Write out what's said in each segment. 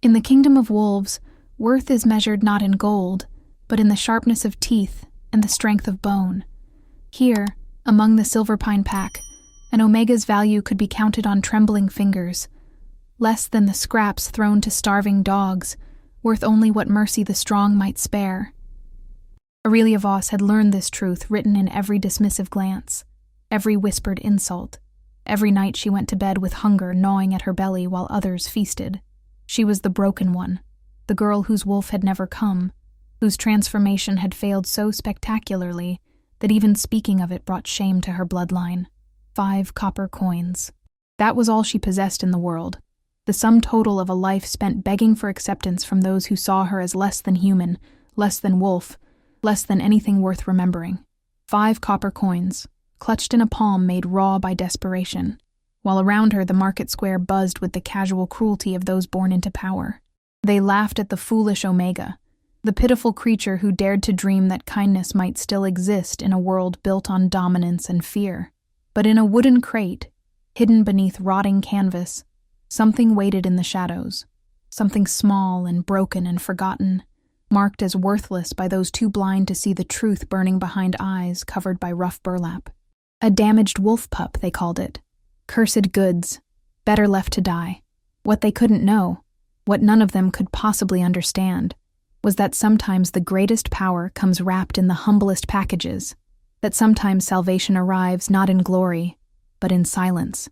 In the kingdom of wolves, worth is measured not in gold, but in the sharpness of teeth and the strength of bone. Here, among the silver pine pack, an omega's value could be counted on trembling fingers, less than the scraps thrown to starving dogs, worth only what mercy the strong might spare. Aurelia Voss had learned this truth written in every dismissive glance, every whispered insult. Every night she went to bed with hunger gnawing at her belly while others feasted. She was the broken one, the girl whose wolf had never come, whose transformation had failed so spectacularly that even speaking of it brought shame to her bloodline. 5 copper coins. That was all she possessed in the world, the sum total of a life spent begging for acceptance from those who saw her as less than human, less than wolf, less than anything worth remembering. 5 copper coins, clutched in a palm made raw by desperation, while around her the market square buzzed with the casual cruelty of those born into power. They laughed at the foolish Omega, the pitiful creature who dared to dream that kindness might still exist in a world built on dominance and fear. But in a wooden crate, hidden beneath rotting canvas, something waited in the shadows, something small and broken and forgotten, marked as worthless by those too blind to see the truth burning behind eyes covered by rough burlap. A damaged wolf pup, they called it. Cursed goods, better left to die. What they couldn't know, what none of them could possibly understand, was that sometimes the greatest power comes wrapped in the humblest packages, that sometimes salvation arrives not in glory, but in silence,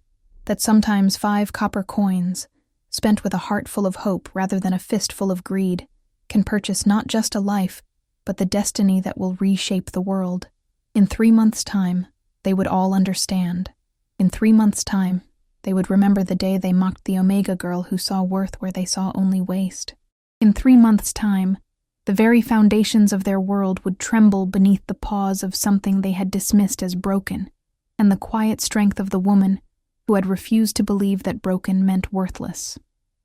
that sometimes 5 copper coins, spent with a heart full of hope rather than a fist full of greed, can purchase not just a life, but the destiny that will reshape the world. In 3 months' time, they would all understand. In 3 months' time, they would remember the day they mocked the Omega girl who saw worth where they saw only waste. In 3 months' time, the very foundations of their world would tremble beneath the paws of something they had dismissed as broken, and the quiet strength of the woman who had refused to believe that broken meant worthless.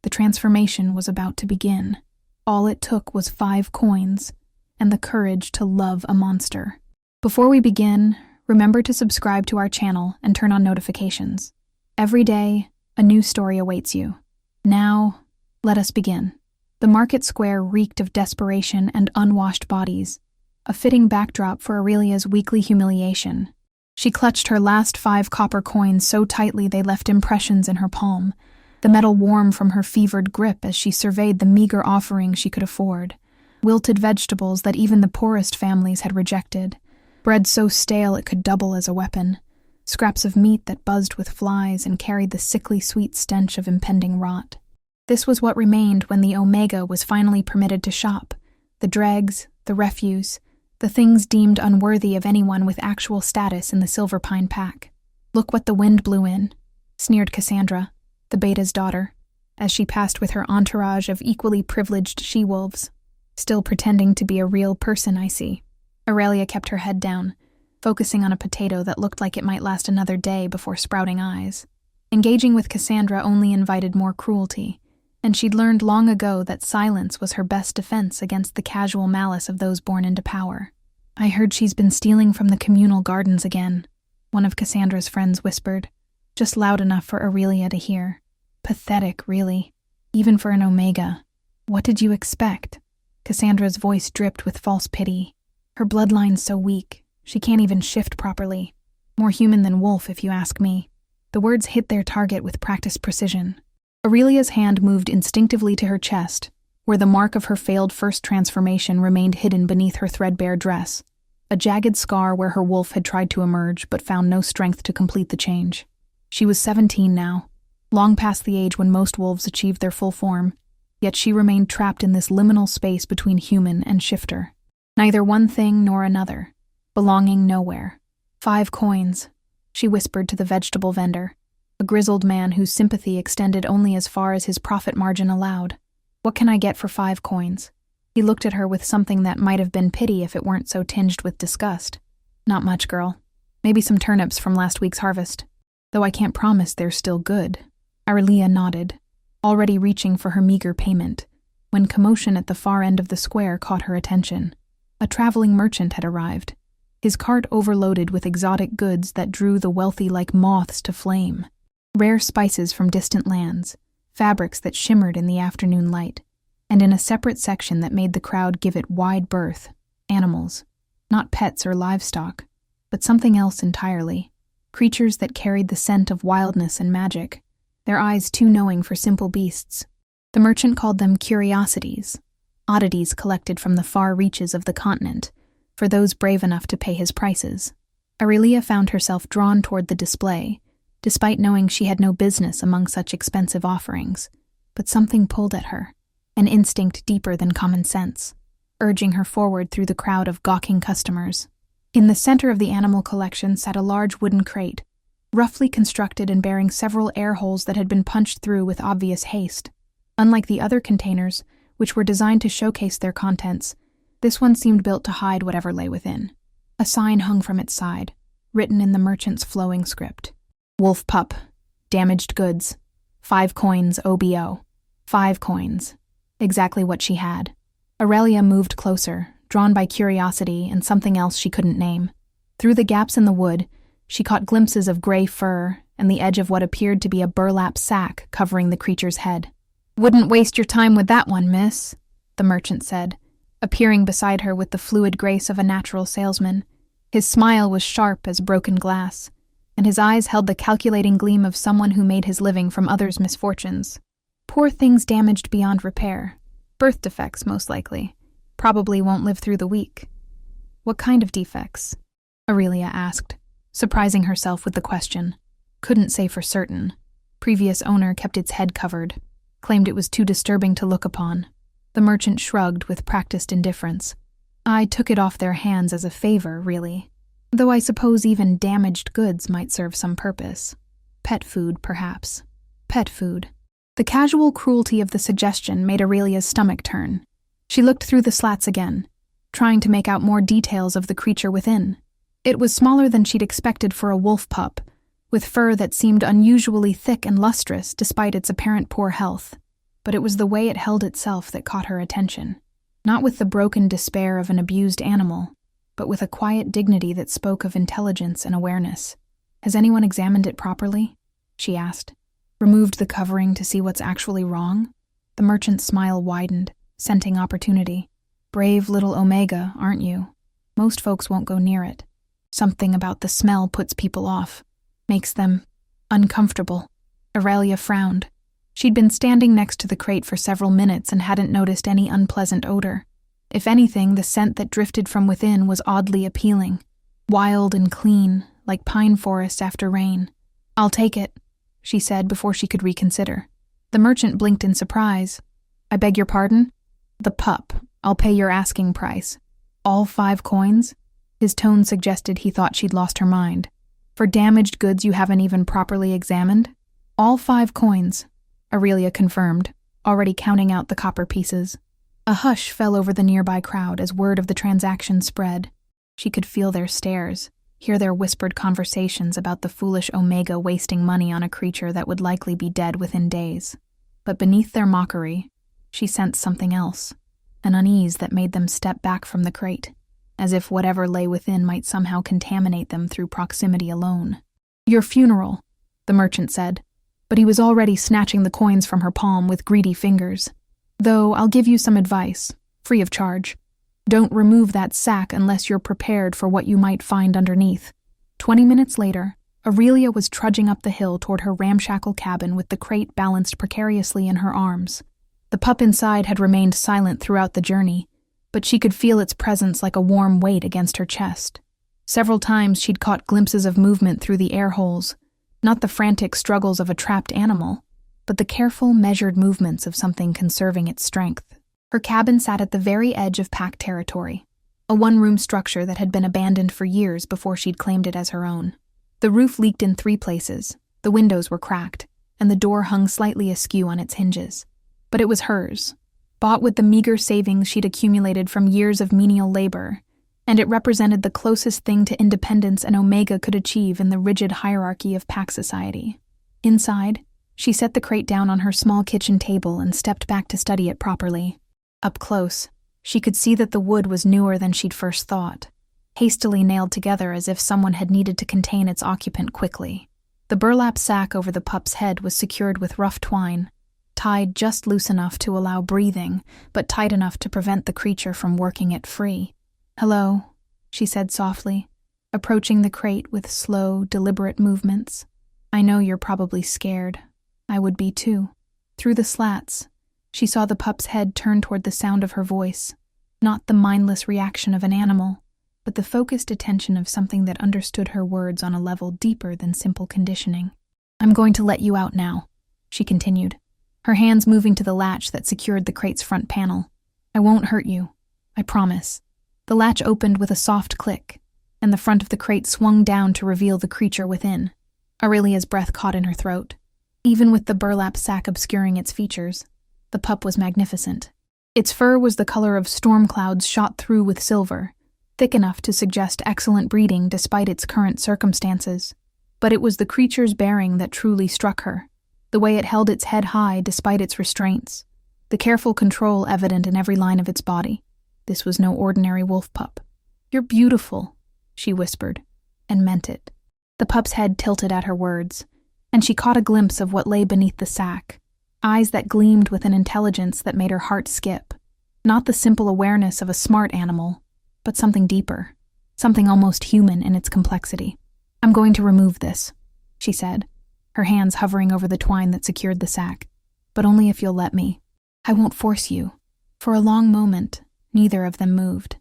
The transformation was about to begin. All it took was 5 coins and the courage to love a monster. Before we begin, remember to subscribe to our channel and turn on notifications. Every day, a new story awaits you. Now, let us begin. The market square reeked of desperation and unwashed bodies, a fitting backdrop for Aurelia's weekly humiliation. She clutched her last 5 copper coins so tightly they left impressions in her palm, the metal warm from her fevered grip as she surveyed the meager offering she could afford. Wilted vegetables that even the poorest families had rejected, bread so stale it could double as a weapon, scraps of meat that buzzed with flies and carried the sickly sweet stench of impending rot. This was what remained when the Omega was finally permitted to shop, the dregs, the refuse, the things deemed unworthy of anyone with actual status in the silver pine pack. "Look what the wind blew in," sneered Cassandra, the beta's daughter, as she passed with her entourage of equally privileged she-wolves. "Still pretending to be a real person, I see." Aurelia kept her head down, focusing on a potato that looked like it might last another day before sprouting eyes. Engaging with Cassandra only invited more cruelty, and she'd learned long ago that silence was her best defense against the casual malice of those born into power. "I heard she's been stealing from the communal gardens again," one of Cassandra's friends whispered, just loud enough for Aurelia to hear. Pathetic, really, even for an Omega. "What did you expect?" Cassandra's voice dripped with false pity. "Her bloodline's so weak, she can't even shift properly. More human than wolf, if you ask me." The words hit their target with practiced precision. Aurelia's hand moved instinctively to her chest, where the mark of her failed first transformation remained hidden beneath her threadbare dress, a jagged scar where her wolf had tried to emerge but found no strength to complete the change. She was 17 now, long past the age when most wolves achieved their full form, yet she remained trapped in this liminal space between human and shifter. Neither one thing nor another, belonging nowhere. 5 coins, she whispered to the vegetable vendor, a grizzled man whose sympathy extended only as far as his profit margin allowed. "What can I get for 5 coins?" He looked at her with something that might have been pity if it weren't so tinged with disgust. "Not much, girl. Maybe some turnips from last week's harvest. Though I can't promise they're still good." Aurelia nodded, already reaching for her meager payment, when commotion at the far end of the square caught her attention. A traveling merchant had arrived, his cart overloaded with exotic goods that drew the wealthy like moths to flame. Rare spices from distant lands, fabrics that shimmered in the afternoon light, and in a separate section that made the crowd give it wide berth, animals, not pets or livestock, but something else entirely, creatures that carried the scent of wildness and magic, their eyes too knowing for simple beasts. The merchant called them curiosities, oddities collected from the far reaches of the continent, for those brave enough to pay his prices. Aurelia found herself drawn toward the display, despite knowing she had no business among such expensive offerings, but something pulled at her, an instinct deeper than common sense, urging her forward through the crowd of gawking customers. In the center of the animal collection sat a large wooden crate, roughly constructed and bearing several air holes that had been punched through with obvious haste. Unlike the other containers, which were designed to showcase their contents, this one seemed built to hide whatever lay within. A sign hung from its side, written in the merchant's flowing script. Wolf pup, damaged goods, 5 coins OBO. 5 coins. Exactly what she had. Aurelia moved closer, drawn by curiosity and something else she couldn't name. Through the gaps in the wood, she caught glimpses of gray fur and the edge of what appeared to be a burlap sack covering the creature's head. "Wouldn't waste your time with that one, miss," the merchant said, appearing beside her with the fluid grace of a natural salesman. His smile was sharp as broken glass, and his eyes held the calculating gleam of someone who made his living from others' misfortunes. "Poor things damaged beyond repair. Birth defects, most likely. Probably won't live through the week." "What kind of defects?" Aurelia asked, surprising herself with the question. Couldn't say for certain. Previous owner kept its head covered, claimed it was too disturbing to look upon. The merchant shrugged with practiced indifference. "I took it off their hands as a favor, really. Though I suppose even damaged goods might serve some purpose. Pet food, perhaps. Pet food." The casual cruelty of the suggestion made Aurelia's stomach turn. She looked through the slats again, trying to make out more details of the creature within. It was smaller than she'd expected for a wolf pup, with fur that seemed unusually thick and lustrous despite its apparent poor health. But it was the way it held itself that caught her attention. Not with the broken despair of an abused animal, but with a quiet dignity that spoke of intelligence and awareness. "Has anyone examined it properly?" she asked. "Removed the covering to see what's actually wrong?" The merchant's smile widened, scenting opportunity. "Brave little Omega, aren't you? Most folks won't go near it. Something about the smell puts people off. Makes them uncomfortable." Aurelia frowned. She'd been standing next to the crate for several minutes and hadn't noticed any unpleasant odor. If anything, the scent that drifted from within was oddly appealing. Wild and clean, like pine forests after rain. "I'll take it," she said before she could reconsider. The merchant blinked in surprise. "I beg your pardon?" "The pup. I'll pay your asking price." "All 5 coins?" His tone suggested he thought she'd lost her mind. "For damaged goods you haven't even properly examined?" "All 5 coins," Aurelia confirmed, already counting out the copper pieces. A hush fell over the nearby crowd as word of the transaction spread. She could feel their stares, hear their whispered conversations about the foolish Omega wasting money on a creature that would likely be dead within days. But beneath their mockery, she sensed something else, an unease that made them step back from the crate, as if whatever lay within might somehow contaminate them through proximity alone. "Your funeral," the merchant said, but he was already snatching the coins from her palm with greedy fingers. "Though I'll give you some advice, free of charge. Don't remove that sack unless you're prepared for what you might find underneath." 20 minutes later, Aurelia was trudging up the hill toward her ramshackle cabin with the crate balanced precariously in her arms. The pup inside had remained silent throughout the journey, but she could feel its presence like a warm weight against her chest. Several times she'd caught glimpses of movement through the air holes, not the frantic struggles of a trapped animal, but the careful, measured movements of something conserving its strength. Her cabin sat at the very edge of pack territory, a one-room structure that had been abandoned for years before she'd claimed it as her own. The roof leaked in 3 places, the windows were cracked, and the door hung slightly askew on its hinges. But it was hers, bought with the meager savings she'd accumulated from years of menial labor, and it represented the closest thing to independence an Omega could achieve in the rigid hierarchy of pack society. Inside, she set the crate down on her small kitchen table and stepped back to study it properly. Up close, she could see that the wood was newer than she'd first thought, hastily nailed together as if someone had needed to contain its occupant quickly. The burlap sack over the pup's head was secured with rough twine, tied just loose enough to allow breathing, but tight enough to prevent the creature from working it free. "Hello," she said softly, approaching the crate with slow, deliberate movements. "I know you're probably scared. I would be too." Through the slats, she saw the pup's head turn toward the sound of her voice, not the mindless reaction of an animal, but the focused attention of something that understood her words on a level deeper than simple conditioning. "I'm going to let you out now," she continued, her hands moving to the latch that secured the crate's front panel. "I won't hurt you. I promise." The latch opened with a soft click, and the front of the crate swung down to reveal the creature within. Aurelia's breath caught in her throat. Even with the burlap sack obscuring its features, the pup was magnificent. Its fur was the color of storm clouds shot through with silver, thick enough to suggest excellent breeding despite its current circumstances. But it was the creature's bearing that truly struck her, the way it held its head high despite its restraints, the careful control evident in every line of its body. This was no ordinary wolf pup. "You're beautiful," she whispered, and meant it. The pup's head tilted at her words, and she caught a glimpse of what lay beneath the sack, eyes that gleamed with an intelligence that made her heart skip. Not the simple awareness of a smart animal, but something deeper, something almost human in its complexity. "I'm going to remove this," she said, her hands hovering over the twine that secured the sack. "But only if you'll let me. I won't force you." For a long moment, neither of them moved.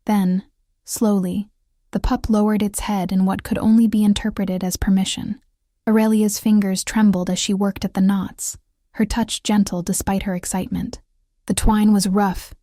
Then, slowly, the pup lowered its head in what could only be interpreted as permission. Aurelia's fingers trembled as she worked at the knots, her touch gentle despite her excitement. The twine was rough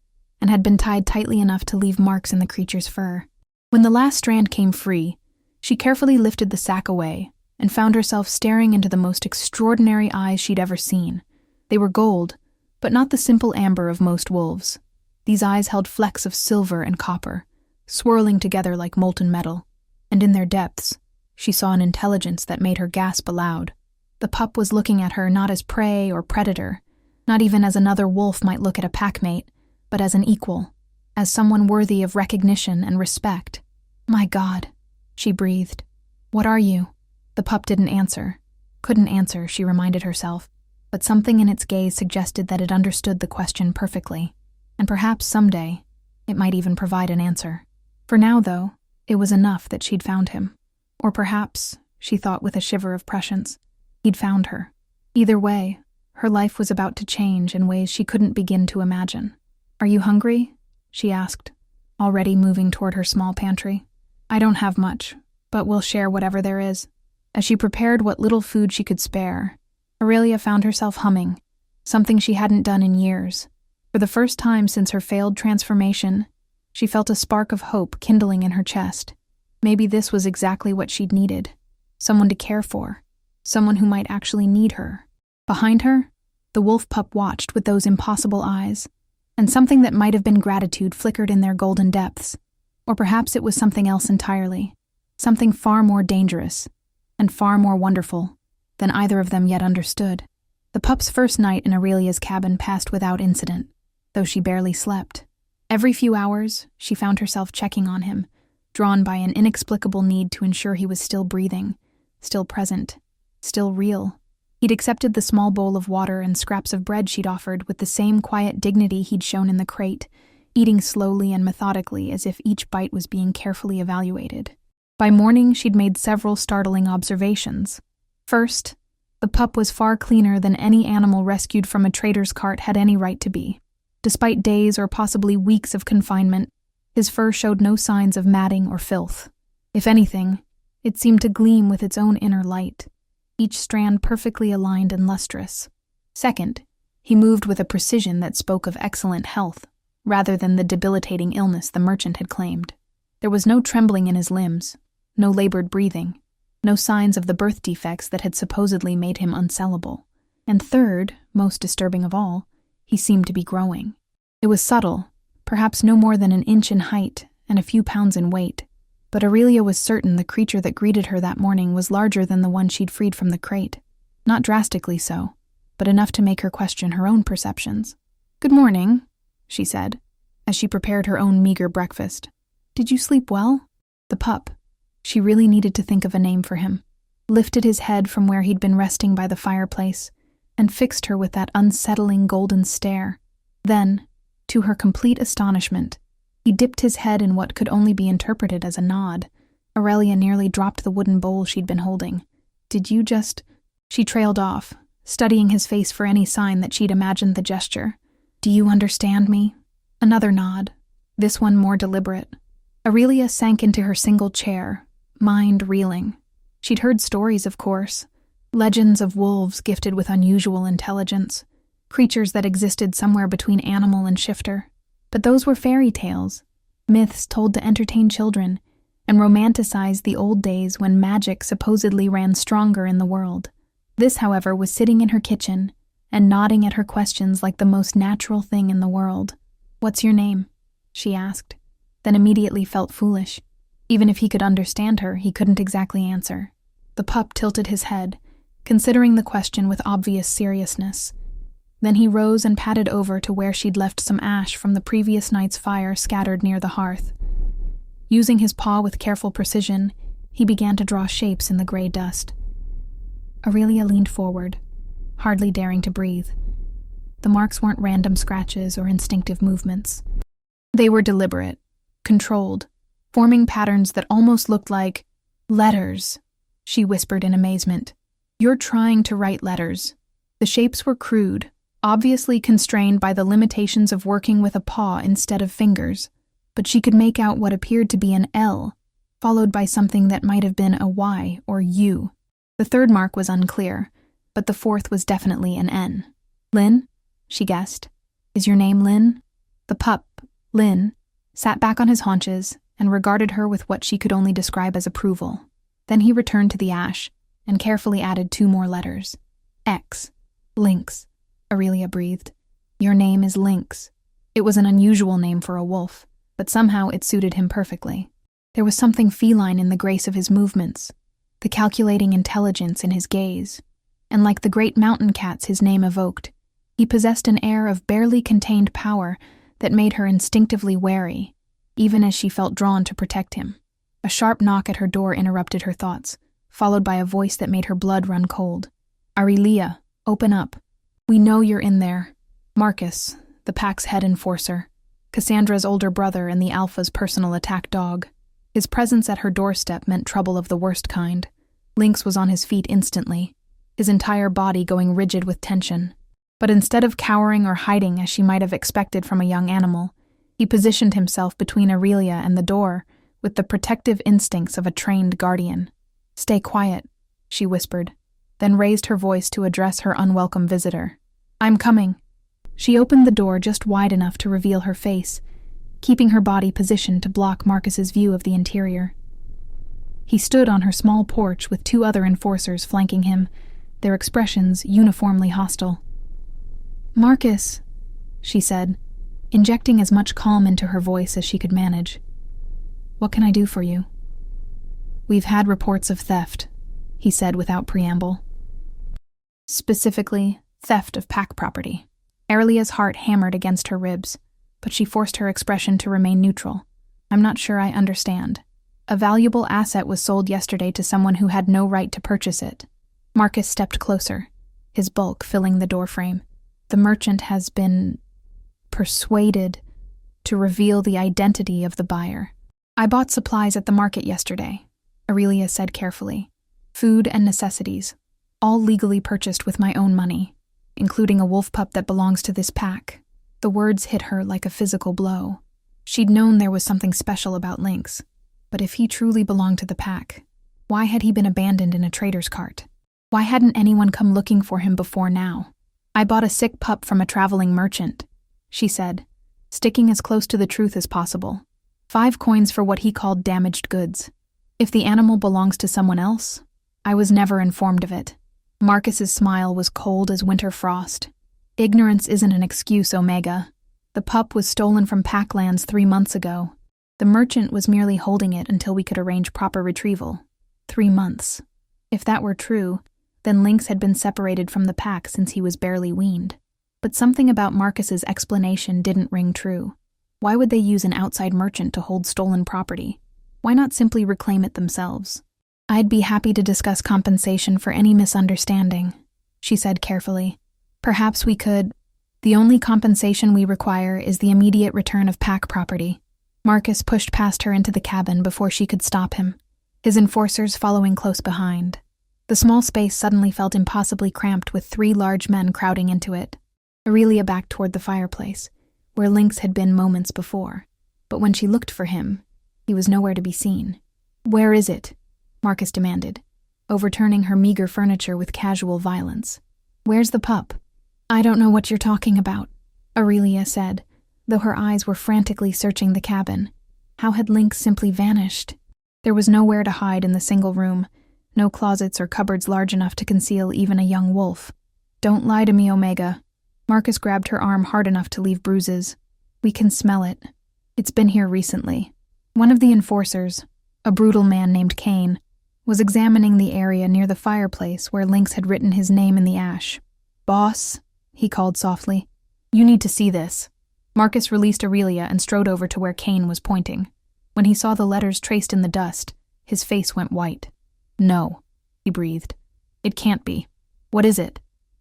and had been tied tightly enough to leave marks in the creature's fur. When the last strand came free, she carefully lifted the sack away and found herself staring into the most extraordinary eyes she'd ever seen. They were gold, but not the simple amber of most wolves. These eyes held flecks of silver and copper, swirling together like molten metal, and in their depths, she saw an intelligence that made her gasp aloud. The pup was looking at her not as prey or predator, not even as another wolf might look at a packmate, but as an equal, as someone worthy of recognition and respect. "My God," she breathed. "What are you?" The pup didn't answer. Couldn't answer, she reminded herself, but something in its gaze suggested that it understood the question perfectly, and perhaps someday it might even provide an answer. For now, though, it was enough that she'd found him. Or perhaps, she thought with a shiver of prescience, he'd found her. Either way, her life was about to change in ways she couldn't begin to imagine. "Are you hungry?" she asked, already moving toward her small pantry. "I don't have much, but we'll share whatever there is." As she prepared what little food she could spare, Aurelia found herself humming, something she hadn't done in years. For the first time since her failed transformation, she felt a spark of hope kindling in her chest. Maybe this was exactly what she'd needed. Someone to care for. Someone who might actually need her. Behind her, the wolf pup watched with those impossible eyes, and something that might have been gratitude flickered in their golden depths. Or perhaps it was something else entirely. Something far more dangerous, and far more wonderful, than either of them yet understood. The pup's first night in Aurelia's cabin passed without incident, though she barely slept. Every few hours, she found herself checking on him, drawn by an inexplicable need to ensure he was still breathing, still present, still real. He'd accepted the small bowl of water and scraps of bread she'd offered with the same quiet dignity he'd shown in the crate, eating slowly and methodically as if each bite was being carefully evaluated. By morning, she'd made several startling observations. First, the pup was far cleaner than any animal rescued from a trader's cart had any right to be. Despite days or possibly weeks of confinement, his fur showed no signs of matting or filth. If anything, it seemed to gleam with its own inner light, each strand perfectly aligned and lustrous. Second, he moved with a precision that spoke of excellent health, rather than the debilitating illness the merchant had claimed. There was no trembling in his limbs, no labored breathing, no signs of the birth defects that had supposedly made him unsellable. And third, most disturbing of all, he seemed to be growing. It was subtle, perhaps no more than an inch in height and a few pounds in weight, but Aurelia was certain the creature that greeted her that morning was larger than the one she'd freed from the crate. Not drastically so, but enough to make her question her own perceptions. "Good morning," she said, as she prepared her own meager breakfast. "Did you sleep well?" The pup, she really needed to think of a name for him, lifted his head from where he'd been resting by the fireplace and fixed her with that unsettling golden stare. Then, to her complete astonishment, he dipped his head in what could only be interpreted as a nod. Aurelia nearly dropped the wooden bowl she'd been holding. "Did you just—" She trailed off, studying his face for any sign that she'd imagined the gesture. "Do you understand me?" Another nod, this one more deliberate. Aurelia sank into her single chair, mind reeling. She'd heard stories, of course. Legends of wolves gifted with unusual intelligence. Creatures that existed somewhere between animal and shifter. But those were fairy tales, myths told to entertain children, and romanticize the old days when magic supposedly ran stronger in the world. This, however, was sitting in her kitchen and nodding at her questions like the most natural thing in the world. "What's your name?" she asked, then immediately felt foolish. Even if he could understand her, he couldn't exactly answer. The pup tilted his head, considering the question with obvious seriousness. Then he rose and padded over to where she'd left some ash from the previous night's fire scattered near the hearth. Using his paw with careful precision, he began to draw shapes in the gray dust. Aurelia leaned forward, hardly daring to breathe. The marks weren't random scratches or instinctive movements. They were deliberate, controlled, forming patterns that almost looked like letters, she whispered in amazement. "You're trying to write letters." The shapes were crude, obviously constrained by the limitations of working with a paw instead of fingers, but she could make out what appeared to be an L, followed by something that might have been a Y or U. The third mark was unclear, but the fourth was definitely an N. "Lynn?" she guessed. "Is your name Lynn?" The pup, Lynn, sat back on his haunches and regarded her with what she could only describe as approval. Then he returned to the ash and carefully added 2 more letters. "X. Lynx," Aurelia breathed. "Your name is Lynx." It was an unusual name for a wolf, but somehow it suited him perfectly. There was something feline in the grace of his movements, the calculating intelligence in his gaze, and like the great mountain cats his name evoked, he possessed an air of barely contained power that made her instinctively wary, even as she felt drawn to protect him. A sharp knock at her door interrupted her thoughts, followed by a voice that made her blood run cold. "Aurelia, open up. We know you're in there." Marcus, the pack's head enforcer, Cassandra's older brother and the Alpha's personal attack dog. His presence at her doorstep meant trouble of the worst kind. Lynx was on his feet instantly, his entire body going rigid with tension. But instead of cowering or hiding as she might have expected from a young animal, he positioned himself between Aurelia and the door with the protective instincts of a trained guardian. "Stay quiet," she whispered, then raised her voice to address her unwelcome visitor. "I'm coming." She opened the door just wide enough to reveal her face, keeping her body positioned to block Marcus's view of the interior. He stood on her small porch with 2 other enforcers flanking him, their expressions uniformly hostile. "Marcus," she said, injecting as much calm into her voice as she could manage. "What can I do for you?" "We've had reports of theft," he said without preamble. Specifically, theft of pack property. Aurelia's heart hammered against her ribs, but she forced her expression to remain neutral. "I'm not sure I understand. A valuable asset was sold yesterday to someone who had no right to purchase it." Marcus stepped closer, his bulk filling the doorframe. "The merchant has been persuaded to reveal the identity of the buyer." "I bought supplies at the market yesterday," Aurelia said carefully. "Food and necessities, all legally purchased with my own money, including a wolf pup that belongs to this pack." The words hit her like a physical blow. She'd known there was something special about Lynx, but if he truly belonged to the pack, why had he been abandoned in a trader's cart? Why hadn't anyone come looking for him before now? "I bought a sick pup from a traveling merchant," she said, sticking as close to the truth as possible. 5 coins for what he called damaged goods. If the animal belongs to someone else, I was never informed of it. Marcus's smile was cold as winter frost. "Ignorance isn't an excuse, Omega. The pup was stolen from Packlands 3 months ago. The merchant was merely holding it until we could arrange proper retrieval. 3 months. If that were true, then Lynx had been separated from the pack since he was barely weaned. But something about Marcus's explanation didn't ring true. Why would they use an outside merchant to hold stolen property? Why not simply reclaim it themselves? "I'd be happy to discuss compensation for any misunderstanding," she said carefully. Perhaps we could. The only compensation we require is the immediate return of pack property. Marcus pushed past her into the cabin before she could stop him, his enforcers following close behind. The small space suddenly felt impossibly cramped with 3 large men crowding into it. Aurelia backed toward the fireplace, where Lynx had been moments before. But when she looked for him, he was nowhere to be seen. "Where is it?" Marcus demanded, overturning her meager furniture with casual violence. "Where's the pup?" "I don't know what you're talking about," Aurelia said, though her eyes were frantically searching the cabin. How had Lynx simply vanished? There was nowhere to hide in the single room, no closets or cupboards large enough to conceal even a young wolf. "Don't lie to me, Omega." Marcus grabbed her arm hard enough to leave bruises. "We can smell it. It's been here recently." One of the enforcers, a brutal man named Kane, was examining the area near the fireplace where Lynx had written his name in the ash. "Boss," he called softly, "you need to see this." Marcus released Aurelia and strode over to where Kane was pointing. When he saw the letters traced in the dust, his face went white. "No," he breathed. "It can't be." "What is it?"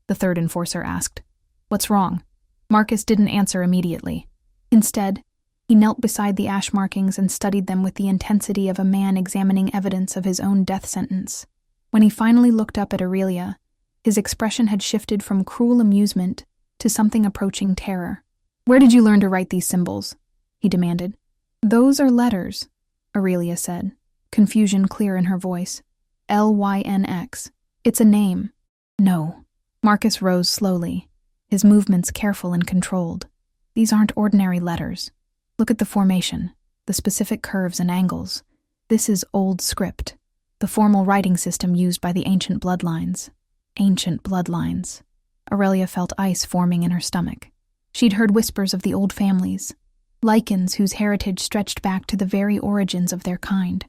the third enforcer asked. "What's wrong?" Marcus didn't answer immediately. Instead, he knelt beside the ash markings and studied them with the intensity of a man examining evidence of his own death sentence. When he finally looked up at Aurelia, his expression had shifted from cruel amusement to something approaching terror. "Where did you learn to write these symbols?" he demanded. "Those are letters," Aurelia said, confusion clear in her voice. "Lynx. It's a name." "No." Marcus rose slowly, his movements careful and controlled. "These aren't ordinary letters. Look at the formation, the specific curves and angles. This is old script, the formal writing system used by the ancient bloodlines." Ancient bloodlines. Aurelia felt ice forming in her stomach. She'd heard whispers of the old families, lichens whose heritage stretched back to the very origins of their kind,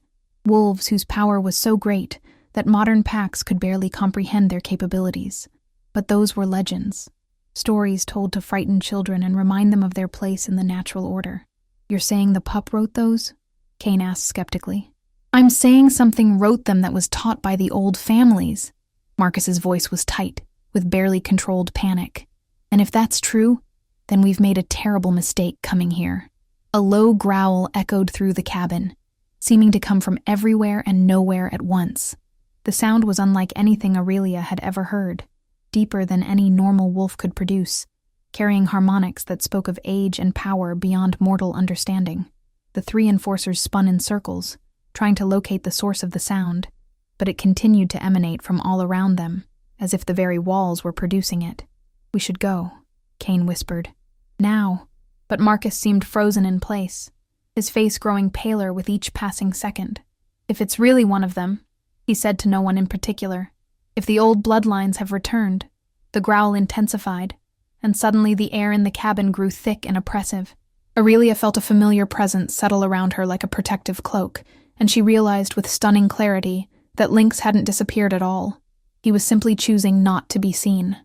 wolves whose power was so great that modern packs could barely comprehend their capabilities. But those were legends, stories told to frighten children and remind them of their place in the natural order. "You're saying the pup wrote those?" Kane asked skeptically. "I'm saying something wrote them that was taught by the old families." Marcus's voice was tight, with barely controlled panic. "And if that's true, then we've made a terrible mistake coming here." A low growl echoed through the cabin, seeming to come from everywhere and nowhere at once. The sound was unlike anything Aurelia had ever heard, deeper than any normal wolf could produce, carrying harmonics that spoke of age and power beyond mortal understanding. The 3 enforcers spun in circles, trying to locate the source of the sound, but it continued to emanate from all around them, as if the very walls were producing it. "We should go," Kane whispered. "Now." But Marcus seemed frozen in place, his face growing paler with each passing second. "If it's really one of them," he said to no one in particular, "if the old bloodlines have returned." The growl intensified, and suddenly the air in the cabin grew thick and oppressive. Aurelia felt a familiar presence settle around her like a protective cloak, and she realized with stunning clarity that Lynx hadn't disappeared at all. He was simply choosing not to be seen.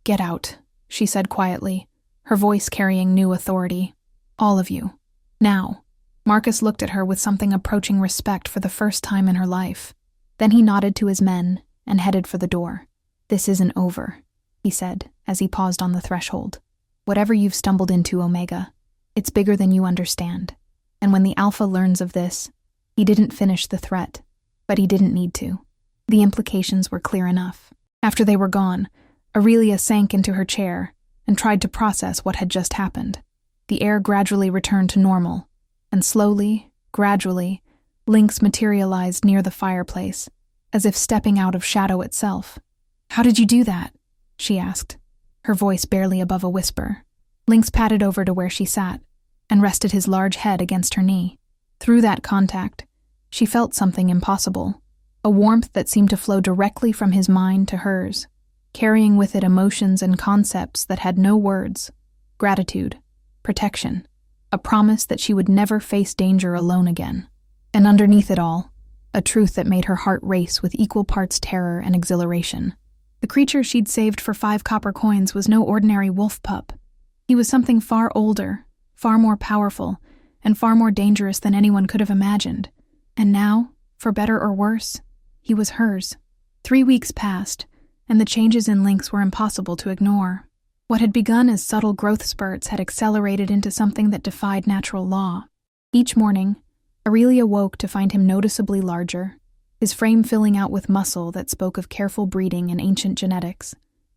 "Get out," she said quietly, her voice carrying new authority. "All of you. Now." Marcus looked at her with something approaching respect for the first time in her life. Then he nodded to his men and headed for the door. "This isn't over," he said as he paused on the threshold. "Whatever you've stumbled into, Omega, it's bigger than you understand. And when the Alpha learns of this," he didn't finish the threat, but he didn't need to. The implications were clear enough. After they were gone, Aurelia sank into her chair and tried to process what had just happened. The air gradually returned to normal, and slowly, gradually, Lynx materialized near the fireplace, as if stepping out of shadow itself. "How did you do that?" she asked, her voice barely above a whisper. Lynx padded over to where she sat and rested his large head against her knee. Through that contact, she felt something impossible, a warmth that seemed to flow directly from his mind to hers, carrying with it emotions and concepts that had no words: gratitude, protection, a promise that she would never face danger alone again. And underneath it all, a truth that made her heart race with equal parts terror and exhilaration. The creature she'd saved for 5 copper coins was no ordinary wolf pup. He was something far older, far more powerful, and far more dangerous than anyone could have imagined. And now, for better or worse, he was hers. 3 weeks passed, and the changes in Lynx were impossible to ignore. What had begun as subtle growth spurts had accelerated into something that defied natural law. Each morning, Aurelia woke to find him noticeably larger, his frame filling out with muscle that spoke of careful breeding and ancient genetics.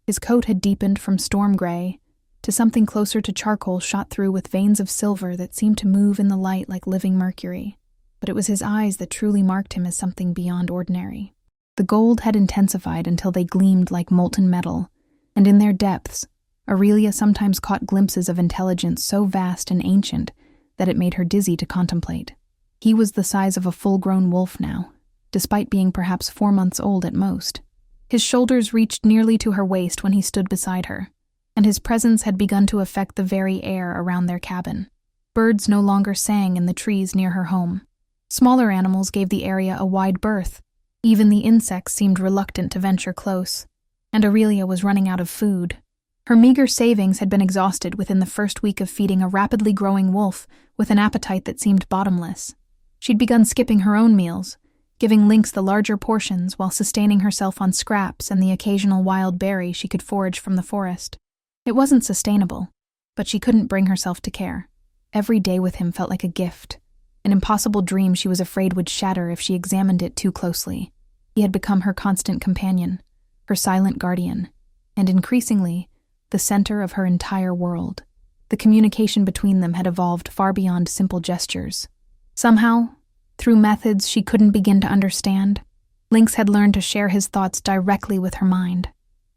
His coat had deepened from storm gray to something closer to charcoal shot through with veins of silver that seemed to move in the light like living mercury. But it was his eyes that truly marked him as something beyond ordinary. The gold had intensified until they gleamed like molten metal, and in their depths, Aurelia sometimes caught glimpses of intelligence so vast and ancient that it made her dizzy to contemplate. He was the size of a full-grown wolf now, despite being perhaps 4 months old at most. His shoulders reached nearly to her waist when he stood beside her, and his presence had begun to affect the very air around their cabin. Birds no longer sang in the trees near her home. Smaller animals gave the area a wide berth. Even the insects seemed reluctant to venture close, and Aurelia was running out of food. Her meager savings had been exhausted within the first week of feeding a rapidly growing wolf with an appetite that seemed bottomless. She'd begun skipping her own meals, giving Lynx the larger portions while sustaining herself on scraps and the occasional wild berry she could forage from the forest. It wasn't sustainable, but she couldn't bring herself to care. Every day with him felt like a gift, an impossible dream she was afraid would shatter if she examined it too closely. He had become her constant companion, her silent guardian, and increasingly, the center of her entire world. The communication between them had evolved far beyond simple gestures. Somehow, through methods she couldn't begin to understand, Lynx had learned to share his thoughts directly with her mind.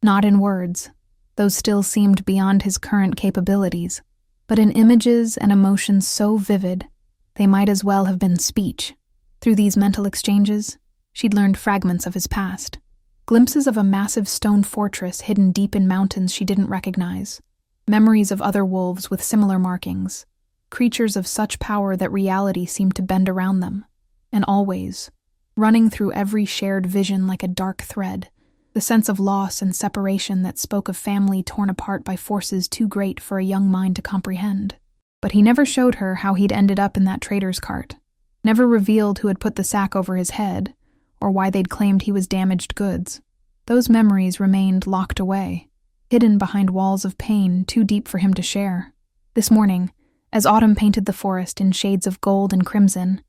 Not in words, those still seemed beyond his current capabilities, but in images and emotions so vivid, they might as well have been speech. Through these mental exchanges, she'd learned fragments of his past. Glimpses of a massive stone fortress hidden deep in mountains she didn't recognize. Memories of other wolves with similar markings. Creatures of such power that reality seemed to bend around them. And always, running through every shared vision like a dark thread, the sense of loss and separation that spoke of family torn apart by forces too great for a young mind to comprehend. But he never showed her how he'd ended up in that trader's cart. Never revealed who had put the sack over his head, or why they'd claimed he was damaged goods. Those memories remained locked away, hidden behind walls of pain too deep for him to share. This morning, as autumn painted the forest in shades of gold and crimson,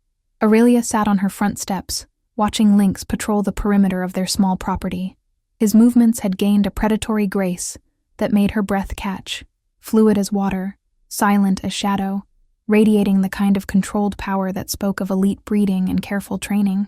Aurelia sat on her front steps, watching Lynx patrol the perimeter of their small property. His movements had gained a predatory grace that made her breath catch, fluid as water, silent as shadow, radiating the kind of controlled power that spoke of elite breeding and careful training.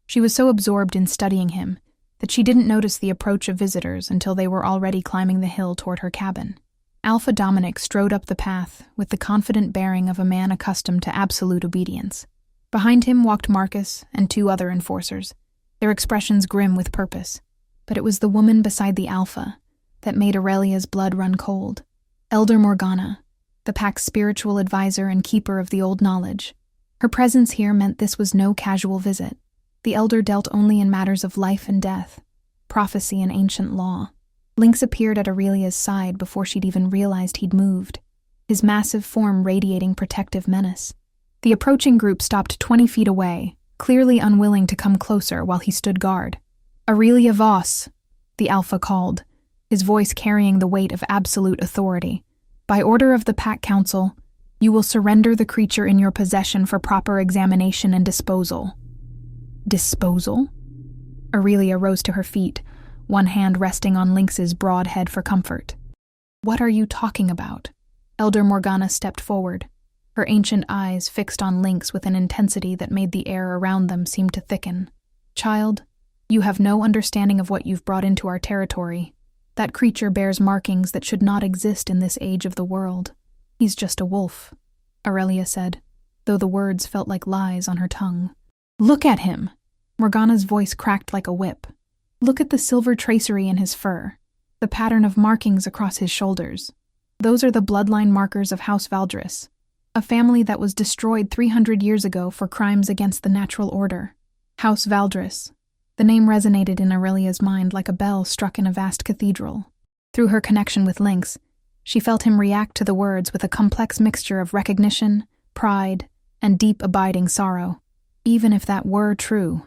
She was so absorbed in studying him that she didn't notice the approach of visitors until they were already climbing the hill toward her cabin. Alpha Dominic strode up the path with the confident bearing of a man accustomed to absolute obedience. Behind him walked Marcus and 2 other enforcers, their expressions grim with purpose. But it was the woman beside the Alpha that made Aurelia's blood run cold. Elder Morgana, the pack's spiritual advisor and keeper of the old knowledge. Her presence here meant this was no casual visit. The elder dealt only in matters of life and death, prophecy and ancient law. Lynx appeared at Aurelia's side before she'd even realized he'd moved, his massive form radiating protective menace. The approaching group stopped 20 feet away, clearly unwilling to come closer while he stood guard. "Aurelia Voss," the Alpha called, his voice carrying the weight of absolute authority. "By order of the Pack Council, you will surrender the creature in your possession for proper examination and disposal." Disposal? Aurelia rose to her feet, one hand resting on Lynx's broad head for comfort. "What are you talking about?" Elder Morgana stepped forward, her ancient eyes fixed on Lynx with an intensity that made the air around them seem to thicken. "Child, you have no understanding of what you've brought into our territory. That creature bears markings that should not exist in this age of the world. He's just a wolf," Aurelia said, though the words felt like lies on her tongue. "Look at him!" Morgana's voice cracked like a whip. "Look at the silver tracery in his fur, the pattern of markings across his shoulders. Those are the bloodline markers of House Valdris, a family that was destroyed 300 years ago for crimes against the natural order. House Valdris." The name resonated in Aurelia's mind like a bell struck in a vast cathedral. Through her connection with Lynx, she felt him react to the words with a complex mixture of recognition, pride, and deep abiding sorrow. "Even if that were true,"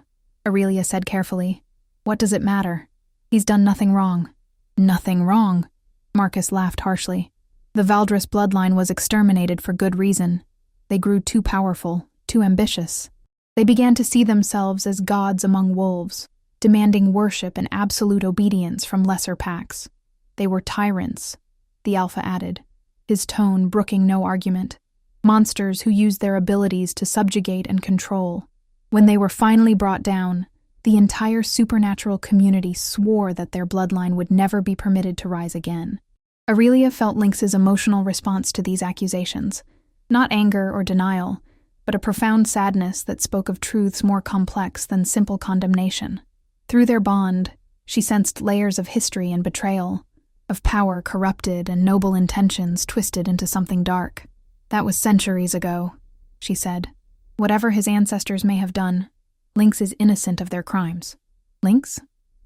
Aurelia said carefully, "what does it matter? He's done nothing wrong." "Nothing wrong?" Marcus laughed harshly. The Valdris bloodline was exterminated for good reason. They grew too powerful, too ambitious. They began to see themselves as gods among wolves, demanding worship and absolute obedience from lesser packs. They were tyrants, the Alpha added, his tone brooking no argument. Monsters who used their abilities to subjugate and control. When they were finally brought down, the entire supernatural community swore that their bloodline would never be permitted to rise again. Aurelia felt Lynx's emotional response to these accusations. Not anger or denial, but a profound sadness that spoke of truths more complex than simple condemnation. Through their bond, she sensed layers of history and betrayal, of power corrupted and noble intentions twisted into something dark. That was centuries ago, she said. Whatever his ancestors may have done, Lynx is innocent of their crimes. Lynx?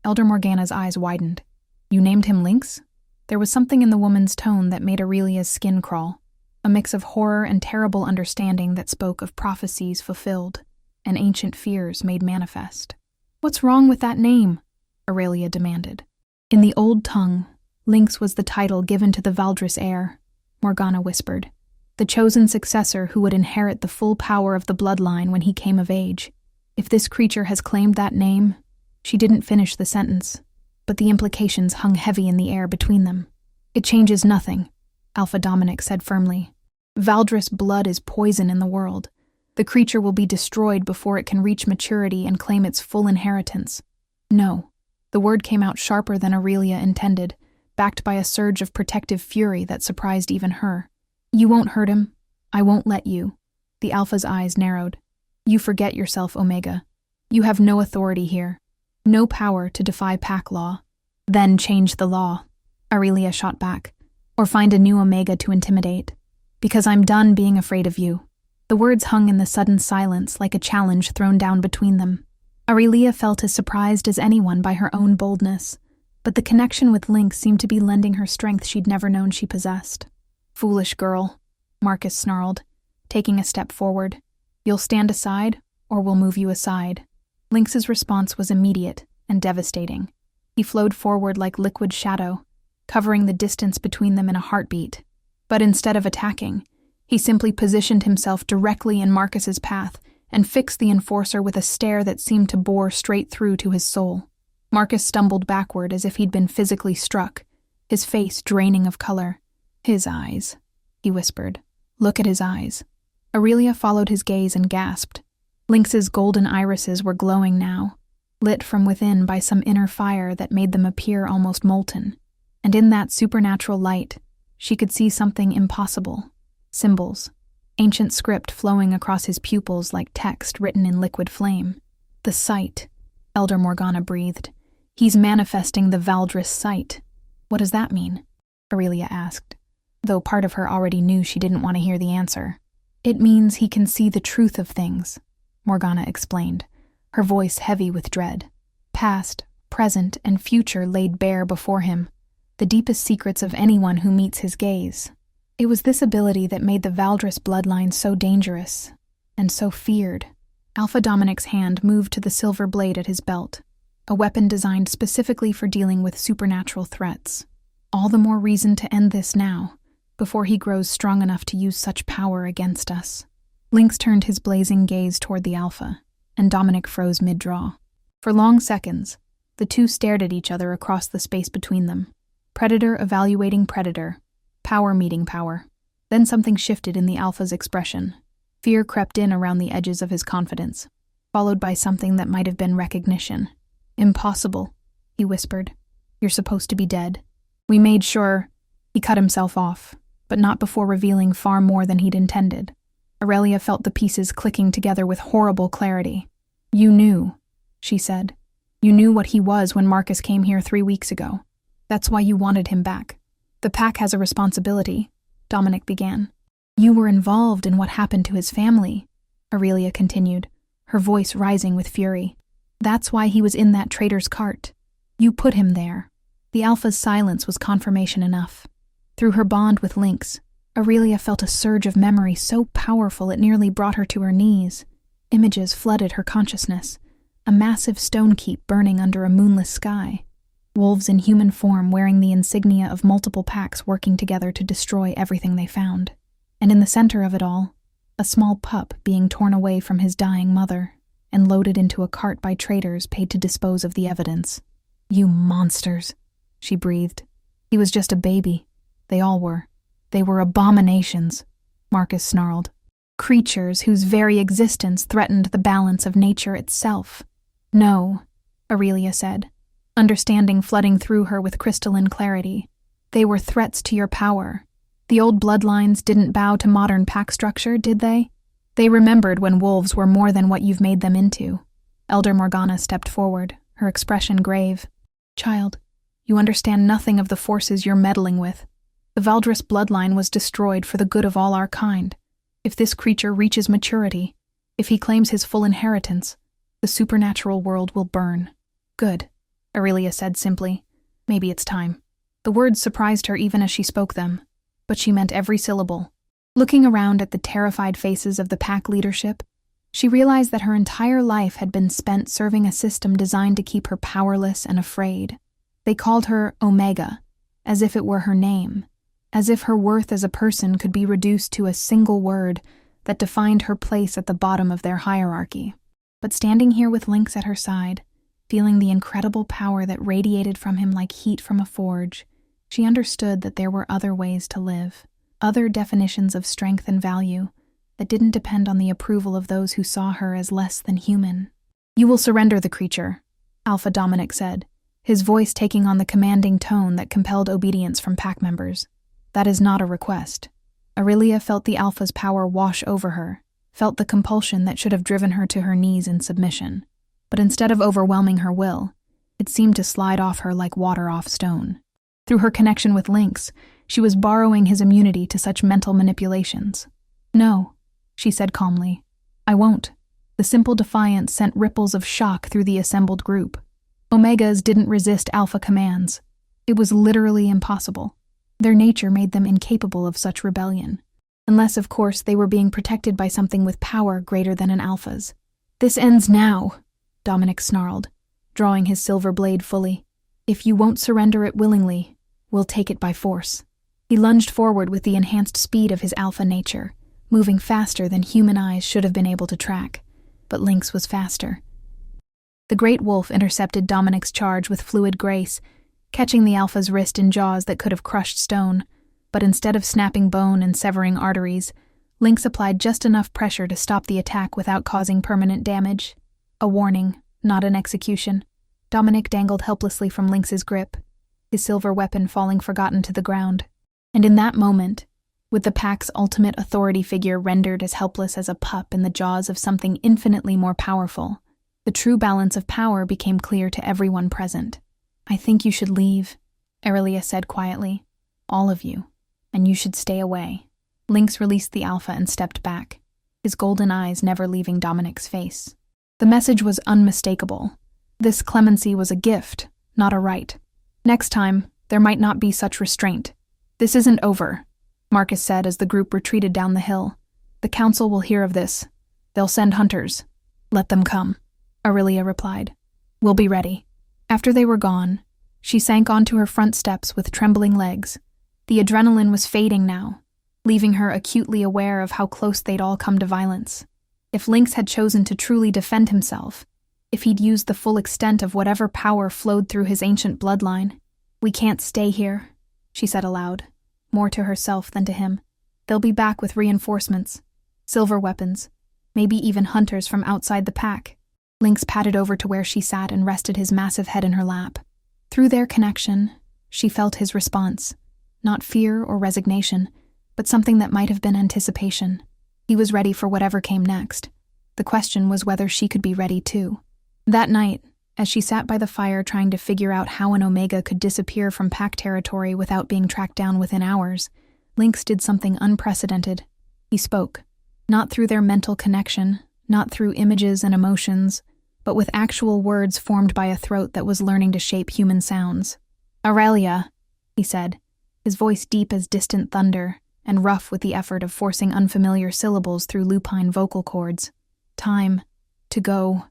Elder Morgana's eyes widened. You named him Lynx? There was something in the woman's tone that made Aurelia's skin crawl, a mix of horror and terrible understanding that spoke of prophecies fulfilled and ancient fears made manifest. What's wrong with that name? Aurelia demanded. In the old tongue, Lynx was the title given to the Valdris heir, Morgana whispered. The chosen successor who would inherit the full power of the bloodline when he came of age. If this creature has claimed that name, she didn't finish the sentence, but the implications hung heavy in the air between them. It changes nothing, Alpha Dominic said firmly. Valdris blood is poison in the world. The creature will be destroyed before it can reach maturity and claim its full inheritance. No, the word came out sharper than Aurelia intended, backed by a surge of protective fury that surprised even her. You won't hurt him. I won't let you. The Alpha's eyes narrowed. You forget yourself, Omega. You have no authority here. No power to defy pack law. Then change the law, Aurelia shot back. Or find a new Omega to intimidate. Because I'm done being afraid of you. The words hung in the sudden silence like a challenge thrown down between them. Aurelia felt as surprised as anyone by her own boldness, but the connection with Lynx seemed to be lending her strength she'd never known she possessed. Foolish girl, Marcus snarled, taking a step forward. You'll stand aside, or we'll move you aside. Lynx's response was immediate and devastating. He flowed forward like liquid shadow, covering the distance between them in a heartbeat. But instead of attacking, he simply positioned himself directly in Marcus's path and fixed the enforcer with a stare that seemed to bore straight through to his soul. Marcus stumbled backward as if he'd been physically struck, his face draining of color. His eyes, he whispered. Look at his eyes. Aurelia followed his gaze and gasped. Lynx's golden irises were glowing now, lit from within by some inner fire that made them appear almost molten. And in that supernatural light, she could see something impossible. Symbols. Ancient script flowing across his pupils like text written in liquid flame. The sight, Elder Morgana breathed. He's manifesting the Valdris sight. What does that mean? Aurelia asked, though part of her already knew she didn't want to hear the answer. It means he can see the truth of things, Morgana explained, her voice heavy with dread. Past, present, and future laid bare before him, the deepest secrets of anyone who meets his gaze. It was this ability that made the Valdris bloodline so dangerous, and so feared. Alpha Dominic's hand moved to the silver blade at his belt, a weapon designed specifically for dealing with supernatural threats. All the more reason to end this now, before he grows strong enough to use such power against us. Lynx turned his blazing gaze toward the Alpha, and Dominic froze mid-draw. For long seconds, the two stared at each other across the space between them. Predator evaluating predator, power meeting power. Then something shifted in the Alpha's expression. Fear crept in around the edges of his confidence, followed by something that might have been recognition. Impossible, he whispered. You're supposed to be dead. We made sure. He cut himself off, but not before revealing far more than he'd intended. Aurelia felt the pieces clicking together with horrible clarity. You knew, she said. You knew what he was when Marcus came here 3 weeks ago. That's why you wanted him back. The pack has a responsibility, Dominic began. You were involved in what happened to his family, Aurelia continued, her voice rising with fury. That's why he was in that traitor's cart. You put him there. The Alpha's silence was confirmation enough. Through her bond with Lynx, Aurelia felt a surge of memory so powerful it nearly brought her to her knees. Images flooded her consciousness, a massive stone keep burning under a moonless sky. wolves in human form wearing the insignia of multiple packs working together to destroy everything they found. And in the center of it all, a small pup being torn away from his dying mother and loaded into a cart by traders paid to dispose of the evidence. "You monsters," she breathed. "He was just a baby. They all were. They were abominations," Marcus snarled. "Creatures whose very existence threatened the balance of nature itself." "No," Aurelia said, understanding flooding through her with crystalline clarity. "They were threats to your power. The old bloodlines didn't bow to modern pack structure, did they? They remembered when wolves were more than what you've made them into." Elder Morgana stepped forward, her expression grave. "Child, you understand nothing of the forces you're meddling with. The Valdris bloodline was destroyed for the good of all our kind. If this creature reaches maturity, if he claims his full inheritance, the supernatural world will burn." "Good," Aurelia said simply. "Maybe it's time." The words surprised her even as she spoke them, but she meant every syllable. Looking around at the terrified faces of the pack leadership, she realized that her entire life had been spent serving a system designed to keep her powerless and afraid. They called her Omega, as if it were her name, as if her worth as a person could be reduced to a single word that defined her place at the bottom of their hierarchy. But standing here with Lynx at her side, feeling the incredible power that radiated from him like heat from a forge, she understood that there were other ways to live, other definitions of strength and value that didn't depend on the approval of those who saw her as less than human. "You will surrender the creature," Alpha Dominic said, his voice taking on the commanding tone that compelled obedience from pack members. "That is not a request." Aurelia felt the Alpha's power wash over her, felt the compulsion that should have driven her to her knees in submission. But instead of overwhelming her will, it seemed to slide off her like water off stone. Through her connection with Lynx, she was borrowing his immunity to such mental manipulations. "No," she said calmly. "I won't." The simple defiance sent ripples of shock through the assembled group. Omegas didn't resist Alpha commands. It was literally impossible. Their nature made them incapable of such rebellion. Unless, of course, they were being protected by something with power greater than an Alpha's. "This ends now," Dominic snarled, drawing his silver blade fully. "If you won't surrender it willingly, we'll take it by force." He lunged forward with the enhanced speed of his Alpha nature, moving faster than human eyes should have been able to track. But Lynx was faster. The great wolf intercepted Dominic's charge with fluid grace, catching the Alpha's wrist in jaws that could have crushed stone. But instead of snapping bone and severing arteries, Lynx applied just enough pressure to stop the attack without causing permanent damage. A warning, not an execution. Dominic dangled helplessly from Lynx's grip, his silver weapon falling forgotten to the ground. And in that moment, with the pack's ultimate authority figure rendered as helpless as a pup in the jaws of something infinitely more powerful, the true balance of power became clear to everyone present. "I think you should leave," Aurelia said quietly. "All of you. And you should stay away." Lynx released the Alpha and stepped back, his golden eyes never leaving Dominic's face. The message was unmistakable. This clemency was a gift, not a right. Next time, there might not be such restraint. "This isn't over," Marcus said as the group retreated down the hill. "The council will hear of this. They'll send hunters. Let them come," Aurelia replied. "We'll be ready." After they were gone, she sank onto her front steps with trembling legs. The adrenaline was fading now, leaving her acutely aware of how close they'd all come to violence. If Lynx had chosen to truly defend himself, if he'd used the full extent of whatever power flowed through his ancient bloodline. "We can't stay here," she said aloud, more to herself than to him. "They'll be back with reinforcements, silver weapons, maybe even hunters from outside the pack." Lynx padded over to where she sat and rested his massive head in her lap. Through their connection, she felt his response. Not fear or resignation, but something that might have been anticipation. He was ready for whatever came next. The question was whether she could be ready too. That night, as she sat by the fire trying to figure out how an Omega could disappear from pack territory without being tracked down within hours, Lynx did something unprecedented. He spoke, not through their mental connection, not through images and emotions, but with actual words formed by a throat that was learning to shape human sounds. "Aurelia," he said, his voice deep as distant thunder and rough with the effort of forcing unfamiliar syllables through lupine vocal cords. "Time to go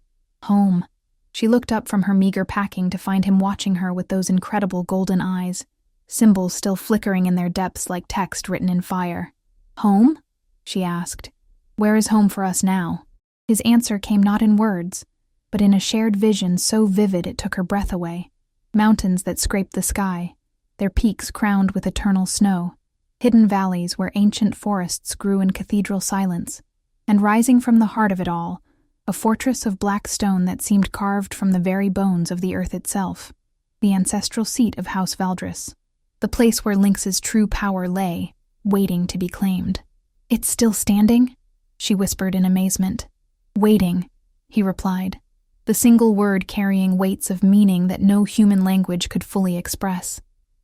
home." She looked up from her meager packing to find him watching her with those incredible golden eyes, symbols still flickering in their depths like text written in fire. "Home?" she asked. "Where is home for us now?" His answer came not in words, but in a shared vision so vivid it took her breath away. Mountains that scraped the sky, their peaks crowned with eternal snow, hidden valleys where ancient forests grew in cathedral silence, and rising from the heart of it all, a fortress of black stone that seemed carved from the very bones of the earth itself, the ancestral seat of House Valdris, the place where Lynx's true power lay, waiting to be claimed. "It's still standing?" she whispered in amazement. "Waiting," he replied, the single word carrying weights of meaning that no human language could fully express.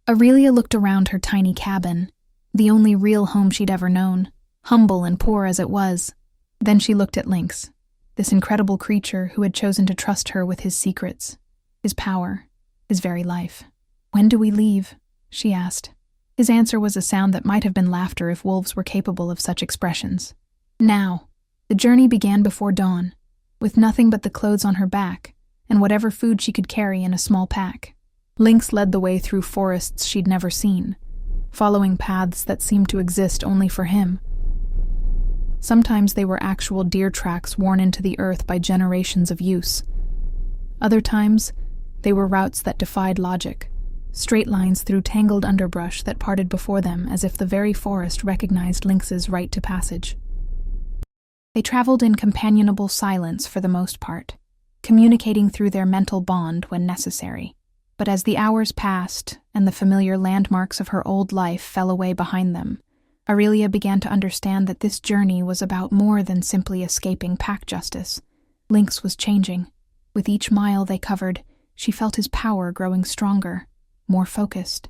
Aurelia looked around her tiny cabin, the only real home she'd ever known, humble and poor as it was. Then she looked at Lynx, this incredible creature who had chosen to trust her with his secrets, his power, his very life. "When do we leave?" she asked. His answer was a sound that might have been laughter if wolves were capable of such expressions. Now. The journey began before dawn, with nothing but the clothes on her back and whatever food she could carry in a small pack. Lynx led the way through forests she'd never seen, following paths that seemed to exist only for him. Sometimes they were actual deer tracks worn into the earth by generations of use. Other times, they were routes that defied logic, straight lines through tangled underbrush that parted before them as if the very forest recognized Lynx's right to passage. They traveled in companionable silence for the most part, communicating through their mental bond when necessary. But as the hours passed and the familiar landmarks of her old life fell away behind them, Aurelia began to understand that this journey was about more than simply escaping pack justice. Lynx was changing. With each mile they covered, she felt his power growing stronger, more focused.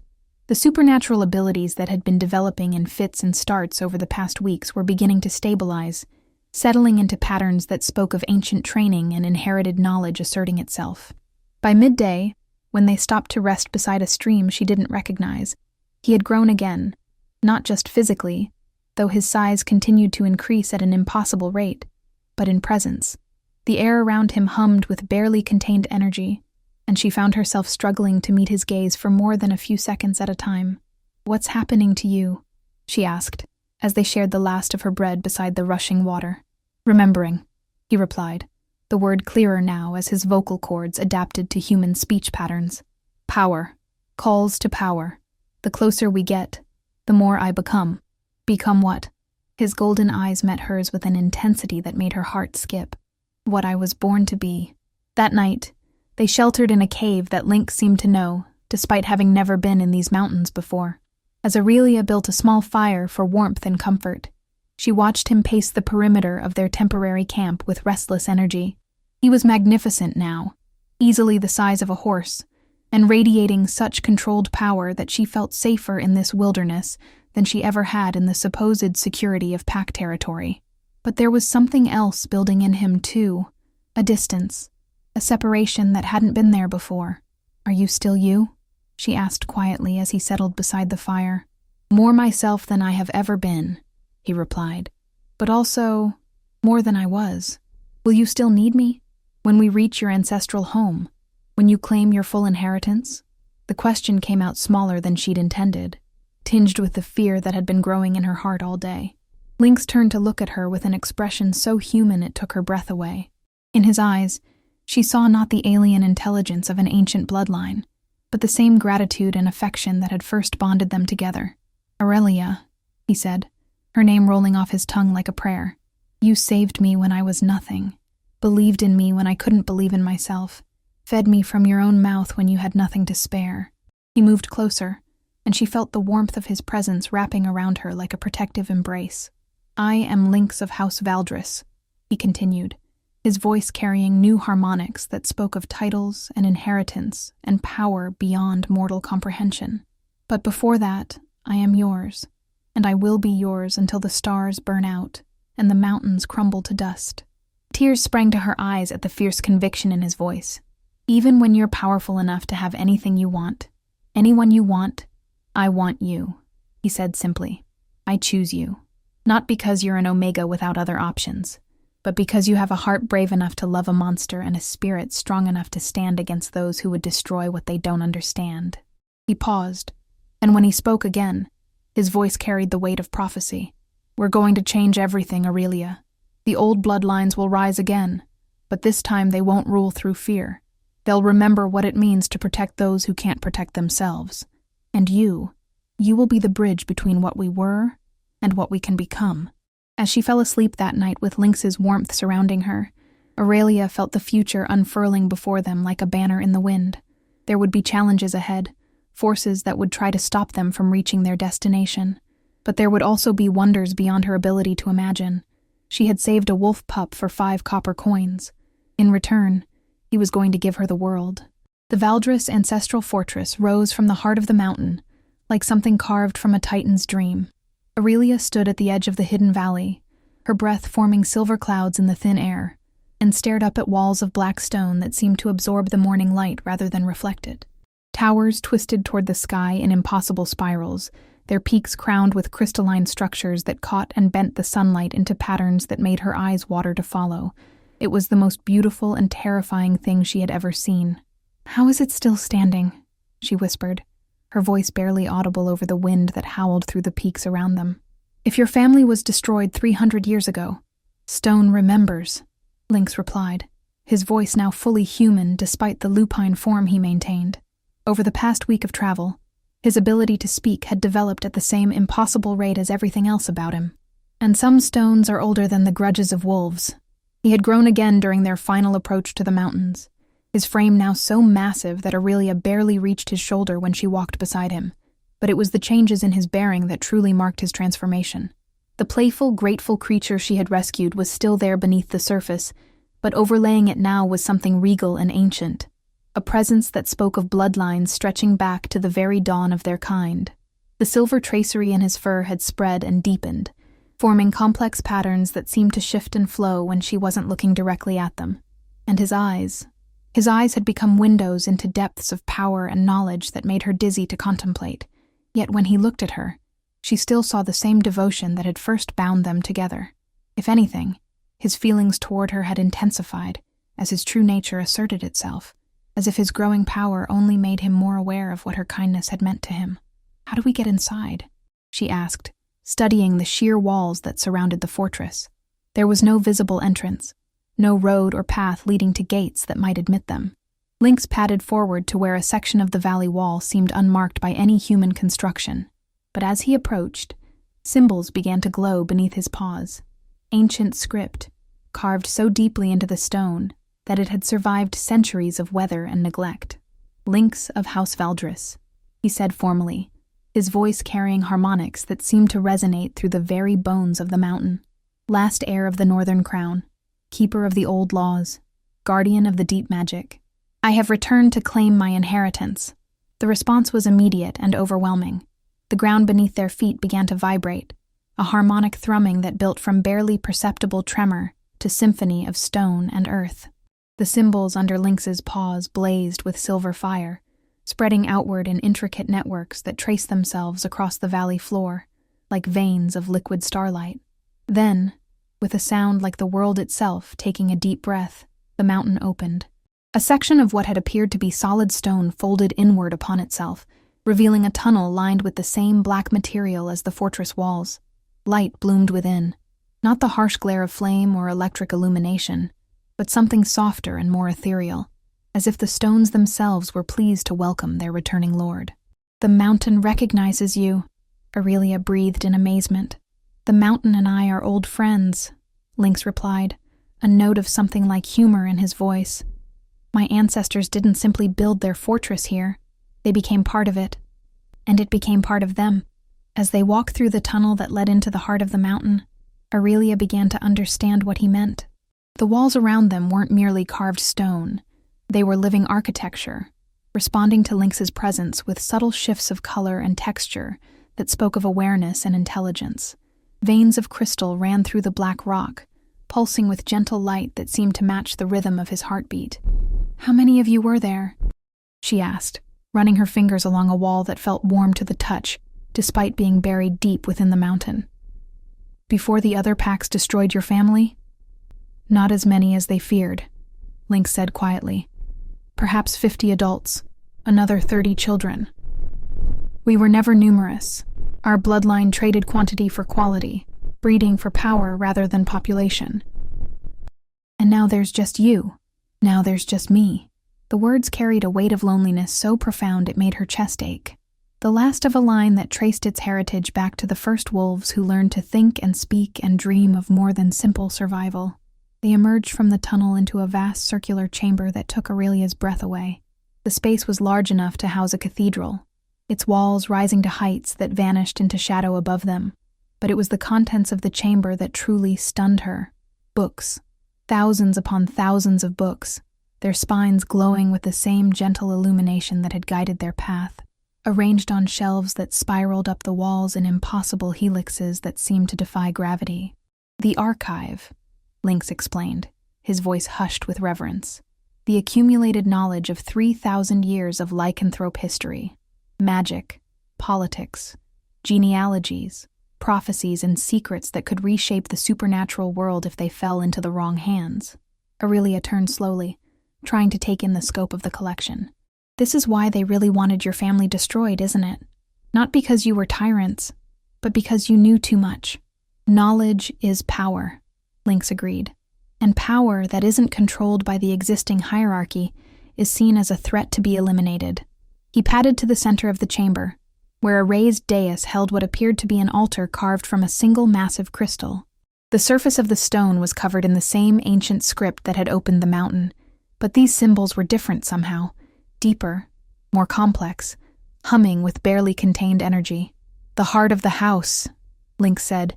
The supernatural abilities that had been developing in fits and starts over the past weeks were beginning to stabilize, settling into patterns that spoke of ancient training and inherited knowledge asserting itself. By midday, when they stopped to rest beside a stream she didn't recognize, he had grown again, not just physically, though his size continued to increase at an impossible rate, but in presence. The air around him hummed with barely contained energy, and she found herself struggling to meet his gaze for more than a few seconds at a time. "What's happening to you?" she asked, as they shared the last of her bread beside the rushing water. "Remembering," he replied, the word clearer now as his vocal cords adapted to human speech patterns. "Power. Calls to power. The closer we get, the more I become." "Become what?" His golden eyes met hers with an intensity that made her heart skip. "What I was born to be." That night, they sheltered in a cave that Lynx seemed to know, despite having never been in these mountains before. As Aurelia built a small fire for warmth and comfort, she watched him pace the perimeter of their temporary camp with restless energy. He was magnificent now, easily the size of a horse, and radiating such controlled power that she felt safer in this wilderness than she ever had in the supposed security of pack territory. But there was something else building in him too, a distance, a separation that hadn't been there before. "Are you still you?" she asked quietly as he settled beside the fire. "More myself than I have ever been," he replied, "but also more than I was. Will you still need me? When we reach your ancestral home? When you claim your full inheritance?" The question came out smaller than she'd intended, tinged with the fear that had been growing in her heart all day. Lynx turned to look at her with an expression so human it took her breath away. In his eyes, she saw not the alien intelligence of an ancient bloodline, but the same gratitude and affection that had first bonded them together. "Aurelia," he said, her name rolling off his tongue like a prayer. "You saved me when I was nothing, believed in me when I couldn't believe in myself, fed me from your own mouth when you had nothing to spare." He moved closer, and she felt the warmth of his presence wrapping around her like a protective embrace. "I am Lynx of House Valdris," he continued, his voice carrying new harmonics that spoke of titles and inheritance and power beyond mortal comprehension. "But before that, I am yours, and I will be yours until the stars burn out and the mountains crumble to dust." Tears sprang to her eyes at the fierce conviction in his voice. "Even when you're powerful enough to have anything you want, anyone you want, I want you," he said simply. "I choose you. Not because you're an Omega without other options, but because you have a heart brave enough to love a monster and a spirit strong enough to stand against those who would destroy what they don't understand." He paused, and when he spoke again, his voice carried the weight of prophecy. "We're going to change everything, Aurelia. The old bloodlines will rise again, but this time they won't rule through fear. They'll remember what it means to protect those who can't protect themselves. And you will be the bridge between what we were and what we can become." As she fell asleep that night with Lynx's warmth surrounding her, Aurelia felt the future unfurling before them like a banner in the wind. There would be challenges ahead, forces that would try to stop them from reaching their destination. But there would also be wonders beyond her ability to imagine. She had saved a wolf pup for 5 copper coins. In return, he was going to give her the world. The Valdris ancestral fortress rose from the heart of the mountain, like something carved from a titan's dream. Aurelia stood at the edge of the hidden valley, her breath forming silver clouds in the thin air, and stared up at walls of black stone that seemed to absorb the morning light rather than reflect it. Towers twisted toward the sky in impossible spirals, their peaks crowned with crystalline structures that caught and bent the sunlight into patterns that made her eyes water to follow. It was the most beautiful and terrifying thing she had ever seen. "How is it still standing?" she whispered, her voice barely audible over the wind that howled through the peaks around them. "If your family was destroyed 300 years ago, stone remembers," Lynx replied, his voice now fully human despite the lupine form he maintained. Over the past week of travel, his ability to speak had developed at the same impossible rate as everything else about him. And some stones are older than the grudges of wolves. He had grown again during their final approach to the mountains, his frame now so massive that Aurelia barely reached his shoulder when she walked beside him. But it was the changes in his bearing that truly marked his transformation. The playful, grateful creature she had rescued was still there beneath the surface, but overlaying it now was something regal and ancient, a presence that spoke of bloodlines stretching back to the very dawn of their kind. The silver tracery in his fur had spread and deepened, forming complex patterns that seemed to shift and flow when she wasn't looking directly at them. And his eyes had become windows into depths of power and knowledge that made her dizzy to contemplate. Yet when he looked at her, she still saw the same devotion that had first bound them together. If anything, his feelings toward her had intensified as his true nature asserted itself, as if his growing power only made him more aware of what her kindness had meant to him. "How do we get inside?" she asked, studying the sheer walls that surrounded the fortress. There was no visible entrance, no road or path leading to gates that might admit them. Lynx padded forward to where a section of the valley wall seemed unmarked by any human construction. But as he approached, symbols began to glow beneath his paws. Ancient script, carved so deeply into the stone that it had survived centuries of weather and neglect. "Lynx of House Valdris," he said formally, his voice carrying harmonics that seemed to resonate through the very bones of the mountain. "Last heir of the Northern Crown, keeper of the old laws, guardian of the deep magic. I have returned to claim my inheritance." The response was immediate and overwhelming. The ground beneath their feet began to vibrate, a harmonic thrumming that built from barely perceptible tremor to symphony of stone and earth. The symbols under Lynx's paws blazed with silver fire, spreading outward in intricate networks that traced themselves across the valley floor, like veins of liquid starlight. Then, with a sound like the world itself taking a deep breath, the mountain opened. A section of what had appeared to be solid stone folded inward upon itself, revealing a tunnel lined with the same black material as the fortress walls. Light bloomed within, not the harsh glare of flame or electric illumination, but something softer and more ethereal, as if the stones themselves were pleased to welcome their returning lord. "The mountain recognizes you," Aurelia breathed in amazement. "The mountain and I are old friends," Lynx replied, a note of something like humor in his voice. "My ancestors didn't simply build their fortress here, they became part of it, and it became part of them." As they walked through the tunnel that led into the heart of the mountain, Aurelia began to understand what he meant. The walls around them weren't merely carved stone, they were living architecture, responding to Lynx's presence with subtle shifts of color and texture that spoke of awareness and intelligence. Veins of crystal ran through the black rock, pulsing with gentle light that seemed to match the rhythm of his heartbeat. "How many of you were there?" she asked, running her fingers along a wall that felt warm to the touch, despite being buried deep within the mountain. "Before the other packs destroyed your family?" Not as many as they feared, Lynx said quietly. Perhaps 50 adults, another 30 children. We were never numerous. Our bloodline traded quantity for quality, breeding for power rather than population. And now there's just you. Now there's just me. The words carried a weight of loneliness so profound it made her chest ache. The last of a line that traced its heritage back to the first wolves who learned to think and speak and dream of more than simple survival. They emerged from the tunnel into a vast circular chamber that took Aurelia's breath away. The space was large enough to house a cathedral, its walls rising to heights that vanished into shadow above them. But it was the contents of the chamber that truly stunned her. Books. Thousands upon thousands of books, their spines glowing with the same gentle illumination that had guided their path, arranged on shelves that spiraled up the walls in impossible helixes that seemed to defy gravity. The archive, Lynx explained, his voice hushed with reverence. The accumulated knowledge of 3,000 years of lycanthrope history, magic, politics, genealogies, prophecies, and secrets that could reshape the supernatural world if they fell into the wrong hands. Aurelia turned slowly, trying to take in the scope of the collection. This is why they really wanted your family destroyed, isn't it? Not because you were tyrants, but because you knew too much. Knowledge is power, Lynx agreed. And power that isn't controlled by the existing hierarchy is seen as a threat to be eliminated. He padded to the center of the chamber, where a raised dais held what appeared to be an altar carved from a single massive crystal. The surface of the stone was covered in the same ancient script that had opened the mountain, but these symbols were different somehow, deeper, more complex, humming with barely contained energy. The heart of the house, Lynx said,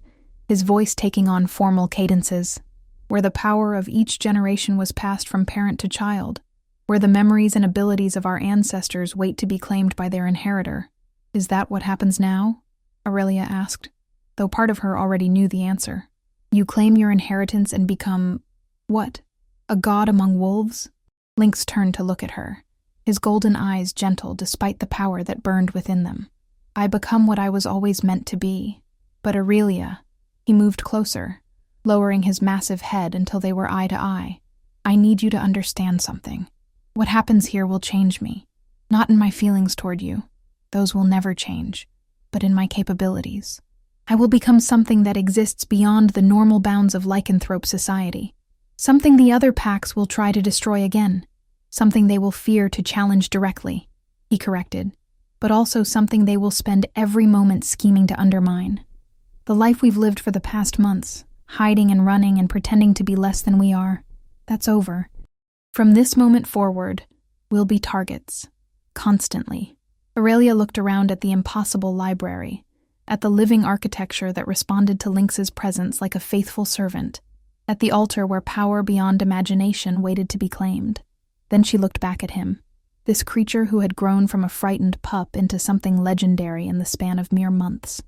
his voice taking on formal cadences, where the power of each generation was passed from parent to child, where the memories and abilities of our ancestors wait to be claimed by their inheritor. Is that what happens now? Aurelia asked, though part of her already knew the answer. You claim your inheritance and become, what, a god among wolves? Lynx turned to look at her, his golden eyes gentle despite the power that burned within them. I become what I was always meant to be. But Aurelia, he moved closer, lowering his massive head until they were eye to eye. I need you to understand something. What happens here will change me. Not in my feelings toward you. Those will never change. But in my capabilities. I will become something that exists beyond the normal bounds of lycanthrope society. Something the other packs will try to destroy again. Something they will fear to challenge directly, he corrected. But also something they will spend every moment scheming to undermine. The life we've lived for the past months, hiding and running and pretending to be less than we are, that's over. From this moment forward, we'll be targets. Constantly. Aurelia looked around at the impossible library, at the living architecture that responded to Lynx's presence like a faithful servant, at the altar where power beyond imagination waited to be claimed. Then she looked back at him, this creature who had grown from a frightened pup into something legendary in the span of mere months.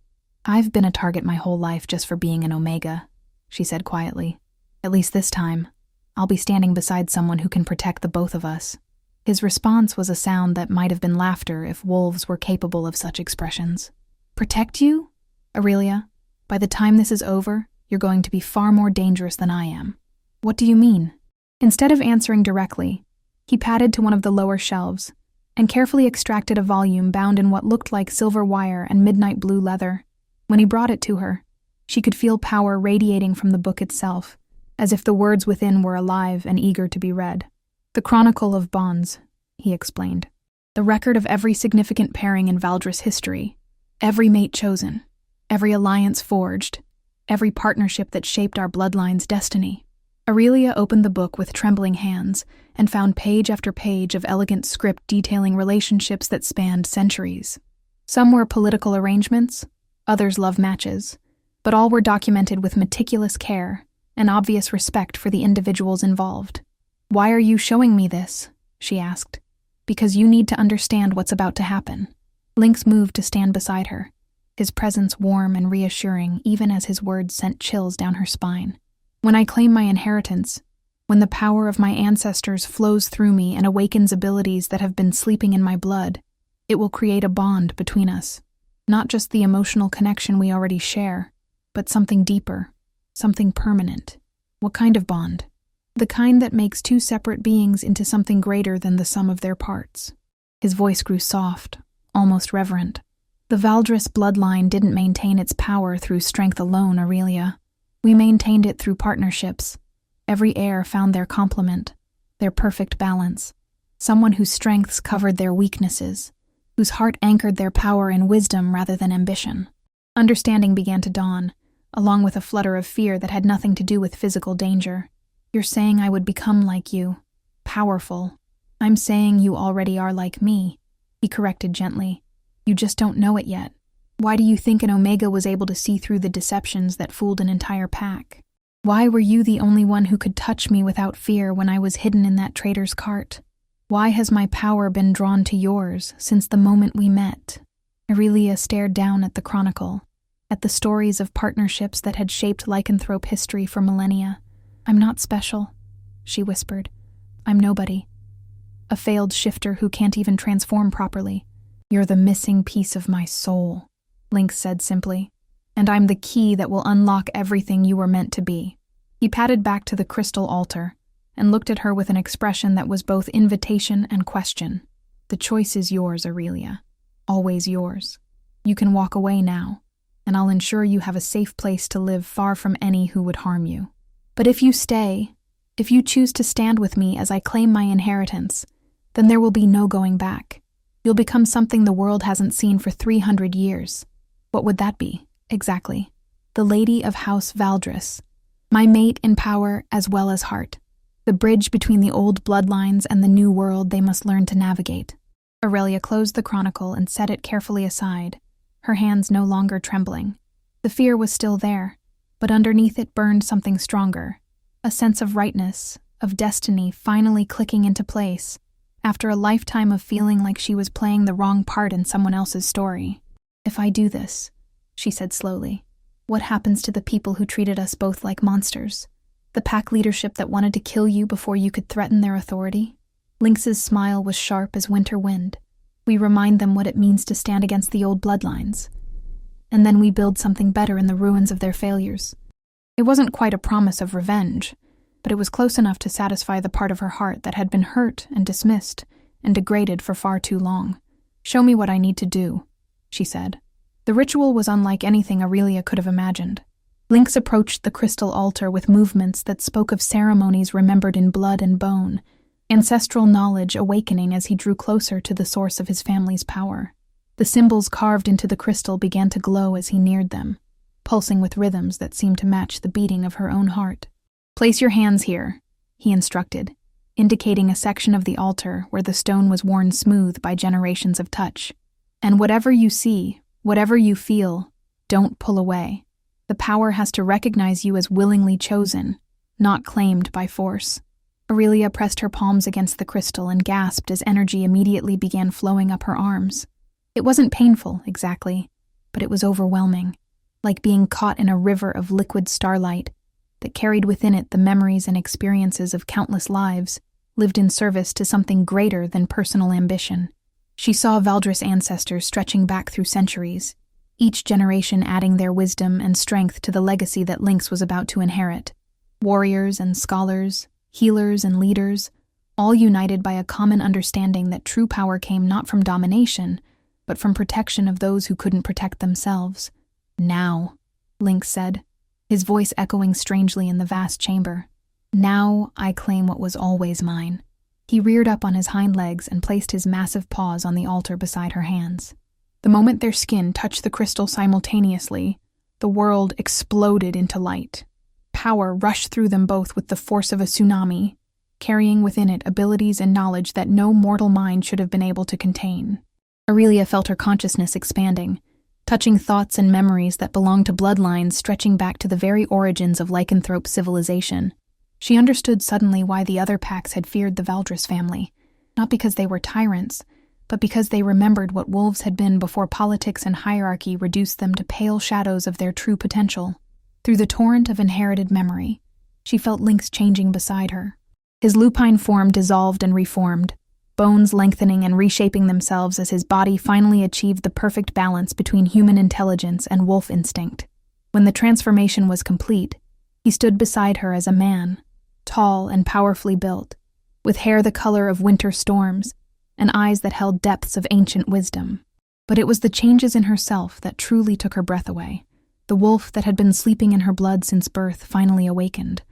I've been a target my whole life just for being an Omega, she said quietly. At least this time, I'll be standing beside someone who can protect the both of us. His response was a sound that might have been laughter if wolves were capable of such expressions. Protect you? Aurelia, by the time this is over, you're going to be far more dangerous than I am. What do you mean? Instead of answering directly, he padded to one of the lower shelves and carefully extracted a volume bound in what looked like silver wire and midnight blue leather. When he brought it to her, she could feel power radiating from the book itself, as if the words within were alive and eager to be read. The Chronicle of Bonds, he explained. The record of every significant pairing in Valdris history, every mate chosen, every alliance forged, every partnership that shaped our bloodline's destiny. Aurelia opened the book with trembling hands and found page after page of elegant script detailing relationships that spanned centuries. Some were political arrangements, others love matches, but all were documented with meticulous care and obvious respect for the individuals involved. Why are you showing me this? She asked. Because you need to understand what's about to happen. Lynx moved to stand beside her, his presence warm and reassuring even as his words sent chills down her spine. When I claim my inheritance, when the power of my ancestors flows through me and awakens abilities that have been sleeping in my blood, it will create a bond between us. Not just the emotional connection we already share, but something deeper, something permanent. What kind of bond? The kind that makes two separate beings into something greater than the sum of their parts. His voice grew soft, almost reverent. The Valdris bloodline didn't maintain its power through strength alone, Aurelia. We maintained it through partnerships. Every heir found their complement, their perfect balance. Someone whose strengths covered their weaknesses, whose heart anchored their power in wisdom rather than ambition. Understanding began to dawn, along with a flutter of fear that had nothing to do with physical danger. You're saying I would become like you, powerful. I'm saying you already are like me, he corrected gently. You just don't know it yet. Why do you think an Omega was able to see through the deceptions that fooled an entire pack? Why were you the only one who could touch me without fear when I was hidden in that traitor's cart? Why has my power been drawn to yours since the moment we met? Aurelia stared down at the chronicle, at the stories of partnerships that had shaped lycanthrope history for millennia. I'm not special, she whispered. I'm nobody. A failed shifter who can't even transform properly. You're the missing piece of my soul, Lynx said simply. And I'm the key that will unlock everything you were meant to be. He padded back to the crystal altar and looked at her with an expression that was both invitation and question. The choice is yours, Aurelia. Always yours. You can walk away now, and I'll ensure you have a safe place to live far from any who would harm you. But if you stay, if you choose to stand with me as I claim my inheritance, then there will be no going back. You'll become something the world hasn't seen for 300 years. What would that be, exactly? The Lady of House Valdris, my mate in power as well as heart, the bridge between the old bloodlines and the new world they must learn to navigate. Aurelia closed the chronicle and set it carefully aside, her hands no longer trembling. The fear was still there, but underneath it burned something stronger, a sense of rightness, of destiny finally clicking into place, after a lifetime of feeling like she was playing the wrong part in someone else's story. If I do this, she said slowly, what happens to the people who treated us both like monsters? The pack leadership that wanted to kill you before you could threaten their authority? Lynx's smile was sharp as winter wind. We remind them what it means to stand against the old bloodlines. And then we build something better in the ruins of their failures. It wasn't quite a promise of revenge, but it was close enough to satisfy the part of her heart that had been hurt and dismissed and degraded for far too long. Show me what I need to do, she said. The ritual was unlike anything Aurelia could have imagined. Lynx approached the crystal altar with movements that spoke of ceremonies remembered in blood and bone, ancestral knowledge awakening as he drew closer to the source of his family's power. The symbols carved into the crystal began to glow as he neared them, pulsing with rhythms that seemed to match the beating of her own heart. Place your hands here, he instructed, indicating a section of the altar where the stone was worn smooth by generations of touch. And whatever you see, whatever you feel, don't pull away. The power has to recognize you as willingly chosen, not claimed by force. Aurelia pressed her palms against the crystal and gasped as energy immediately began flowing up her arms. It wasn't painful, exactly, but it was overwhelming, like being caught in a river of liquid starlight that carried within it the memories and experiences of countless lives, lived in service to something greater than personal ambition. She saw Valdris ancestors stretching back through centuries, each generation adding their wisdom and strength to the legacy that Lynx was about to inherit. Warriors and scholars, healers and leaders, all united by a common understanding that true power came not from domination, but from protection of those who couldn't protect themselves. Now, Lynx said, his voice echoing strangely in the vast chamber. Now I claim what was always mine. He reared up on his hind legs and placed his massive paws on the altar beside her hands. The moment their skin touched the crystal simultaneously, the world exploded into light. Power rushed through them both with the force of a tsunami, carrying within it abilities and knowledge that no mortal mind should have been able to contain. Aurelia felt her consciousness expanding, touching thoughts and memories that belonged to bloodlines stretching back to the very origins of lycanthrope civilization. She understood suddenly why the other packs had feared the Valdris family, not because they were tyrants, but because they remembered what wolves had been before politics and hierarchy reduced them to pale shadows of their true potential. Through the torrent of inherited memory, she felt Lynx changing beside her. His lupine form dissolved and reformed, bones lengthening and reshaping themselves as his body finally achieved the perfect balance between human intelligence and wolf instinct. When the transformation was complete, he stood beside her as a man, tall and powerfully built, with hair the color of winter storms and eyes that held depths of ancient wisdom. But it was the changes in herself that truly took her breath away. The wolf that had been sleeping in her blood since birth finally awakened,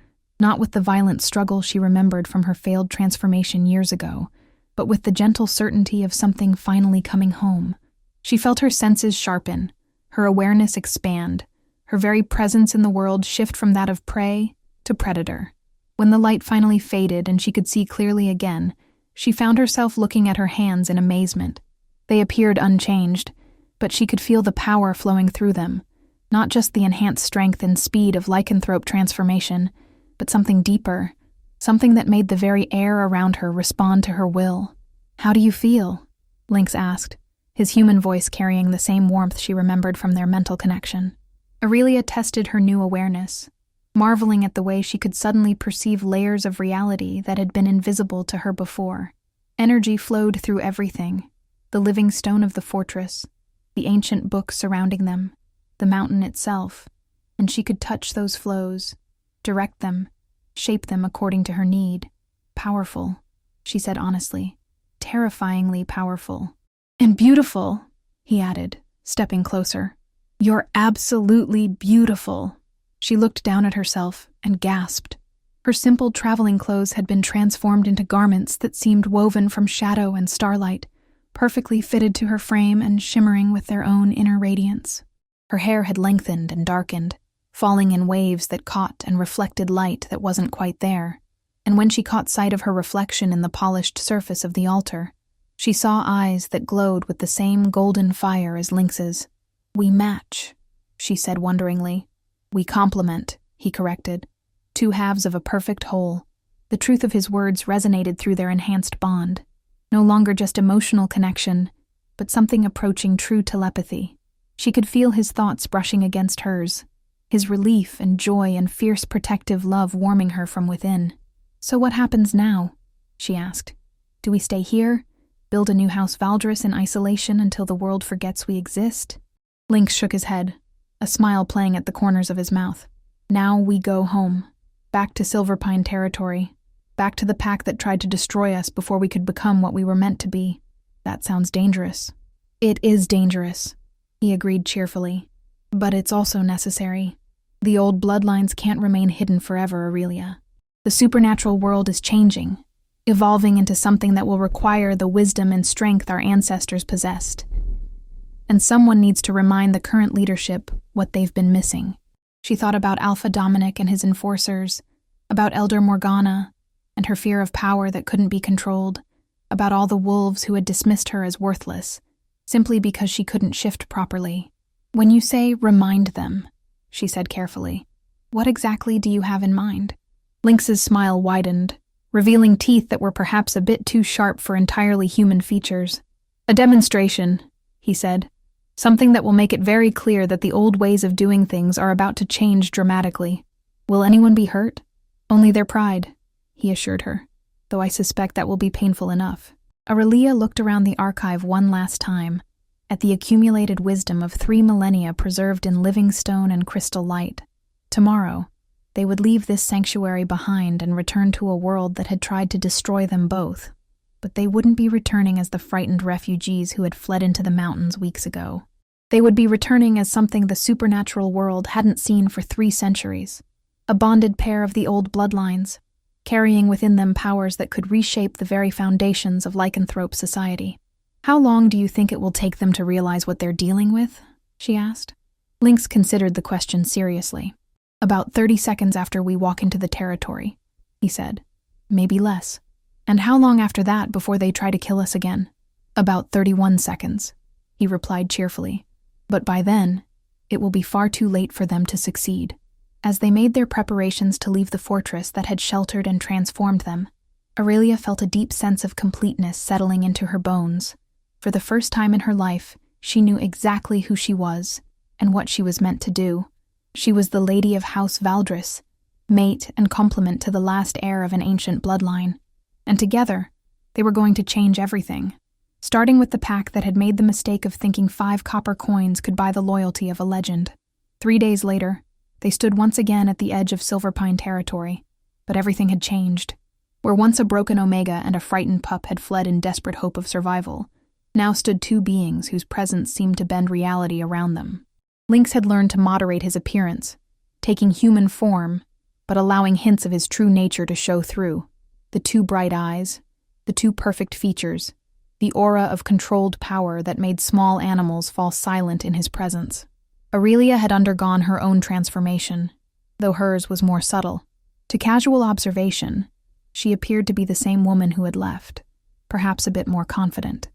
not with the violent struggle she remembered from her failed transformation years ago, but with the gentle certainty of something finally coming home. She felt her senses sharpen, her awareness expand, her very presence in the world shift from that of prey to predator. When the light finally faded and she could see clearly again, she found herself looking at her hands in amazement. They appeared unchanged, but she could feel the power flowing through them, not just the enhanced strength and speed of lycanthrope transformation, but something deeper, something that made the very air around her respond to her will. "How do you feel?" Lynx asked, his human voice carrying the same warmth she remembered from their mental connection. Aurelia tested her new awareness, marveling at the way she could suddenly perceive layers of reality that had been invisible to her before. Energy flowed through everything, the living stone of the fortress, the ancient books surrounding them, the mountain itself, and she could touch those flows, direct them, shape them according to her need. "Powerful," she said honestly. "Terrifyingly powerful." "And beautiful," he added, stepping closer. "You're absolutely beautiful." She looked down at herself and gasped. Her simple traveling clothes had been transformed into garments that seemed woven from shadow and starlight, perfectly fitted to her frame and shimmering with their own inner radiance. Her hair had lengthened and darkened, falling in waves that caught and reflected light that wasn't quite there. And when she caught sight of her reflection in the polished surface of the altar, she saw eyes that glowed with the same golden fire as Lynx's. "We match," she said wonderingly. "We complement," he corrected. Two halves of a perfect whole. The truth of his words resonated through their enhanced bond. No longer just emotional connection, but something approaching true telepathy. She could feel his thoughts brushing against hers, his relief and joy and fierce protective love warming her from within. "So what happens now?" she asked. "Do we stay here, build a new House Valdris in isolation until the world forgets we exist?" Lynx shook his head, a smile playing at the corners of his mouth. "Now we go home, back to Silverpine territory, back to the pack that tried to destroy us before we could become what we were meant to be." "That sounds dangerous." "It is dangerous," he agreed cheerfully. "But it's also necessary. The old bloodlines can't remain hidden forever, Aurelia. The supernatural world is changing, evolving into something that will require the wisdom and strength our ancestors possessed. And someone needs to remind the current leadership what they've been missing." She thought about Alpha Dominic and his enforcers, about Elder Morgana and her fear of power that couldn't be controlled, about all the wolves who had dismissed her as worthless, simply because she couldn't shift properly. "When you say remind them," she said carefully, "what exactly do you have in mind?" Lynx's smile widened, revealing teeth that were perhaps a bit too sharp for entirely human features. "A demonstration," he said. "Something that will make it very clear that the old ways of doing things are about to change dramatically. Will anyone be hurt?" "Only their pride," he assured her, "though I suspect that will be painful enough." Aurelia looked around the archive one last time, at the accumulated wisdom of 3 millennia preserved in living stone and crystal light. Tomorrow, they would leave this sanctuary behind and return to a world that had tried to destroy them both. But they wouldn't be returning as the frightened refugees who had fled into the mountains weeks ago. They would be returning as something the supernatural world hadn't seen for 3 centuries. A bonded pair of the old bloodlines, carrying within them powers that could reshape the very foundations of lycanthrope society. "How long do you think it will take them to realize what they're dealing with?" she asked. Lynx considered the question seriously. "About 30 seconds after we walk into the territory," he said. "Maybe less." "And how long after that before they try to kill us again?" "About 31 seconds, he replied cheerfully. "But by then, it will be far too late for them to succeed." As they made their preparations to leave the fortress that had sheltered and transformed them, Aurelia felt a deep sense of completeness settling into her bones. For the first time in her life, she knew exactly who she was and what she was meant to do. She was the lady of House Valdris, mate and complement to the last heir of an ancient bloodline. And together, they were going to change everything, starting with the pack that had made the mistake of thinking 5 copper coins could buy the loyalty of a legend. 3 days later, they stood once again at the edge of Silverpine territory, But everything had changed. Where once a broken Omega and a frightened pup had fled in desperate hope of survival, now stood two beings whose presence seemed to bend reality around them. Lynx had learned to moderate his appearance, taking human form, but allowing hints of his true nature to show through. The two bright eyes, the two perfect features, the aura of controlled power that made small animals fall silent in his presence. Aurelia had undergone her own transformation, though hers was more subtle. To casual observation, she appeared to be the same woman who had left, perhaps a bit more confident,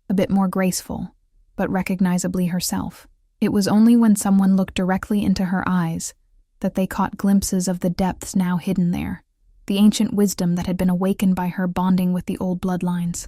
a bit more graceful, but recognizably herself. It was only when someone looked directly into her eyes that they caught glimpses of the depths now hidden there, the ancient wisdom that had been awakened by her bonding with the old bloodlines.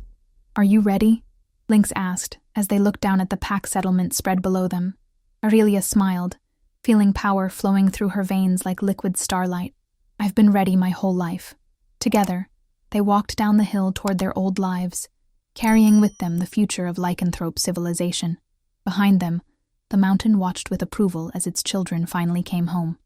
"Are you ready?" Lynx asked, as they looked down at the pack settlement spread below them. Aurelia smiled, feeling power flowing through her veins like liquid starlight. "I've been ready my whole life." Together, they walked down the hill toward their old lives, carrying with them the future of lycanthrope civilization. Behind them, the mountain watched with approval as its children finally came home.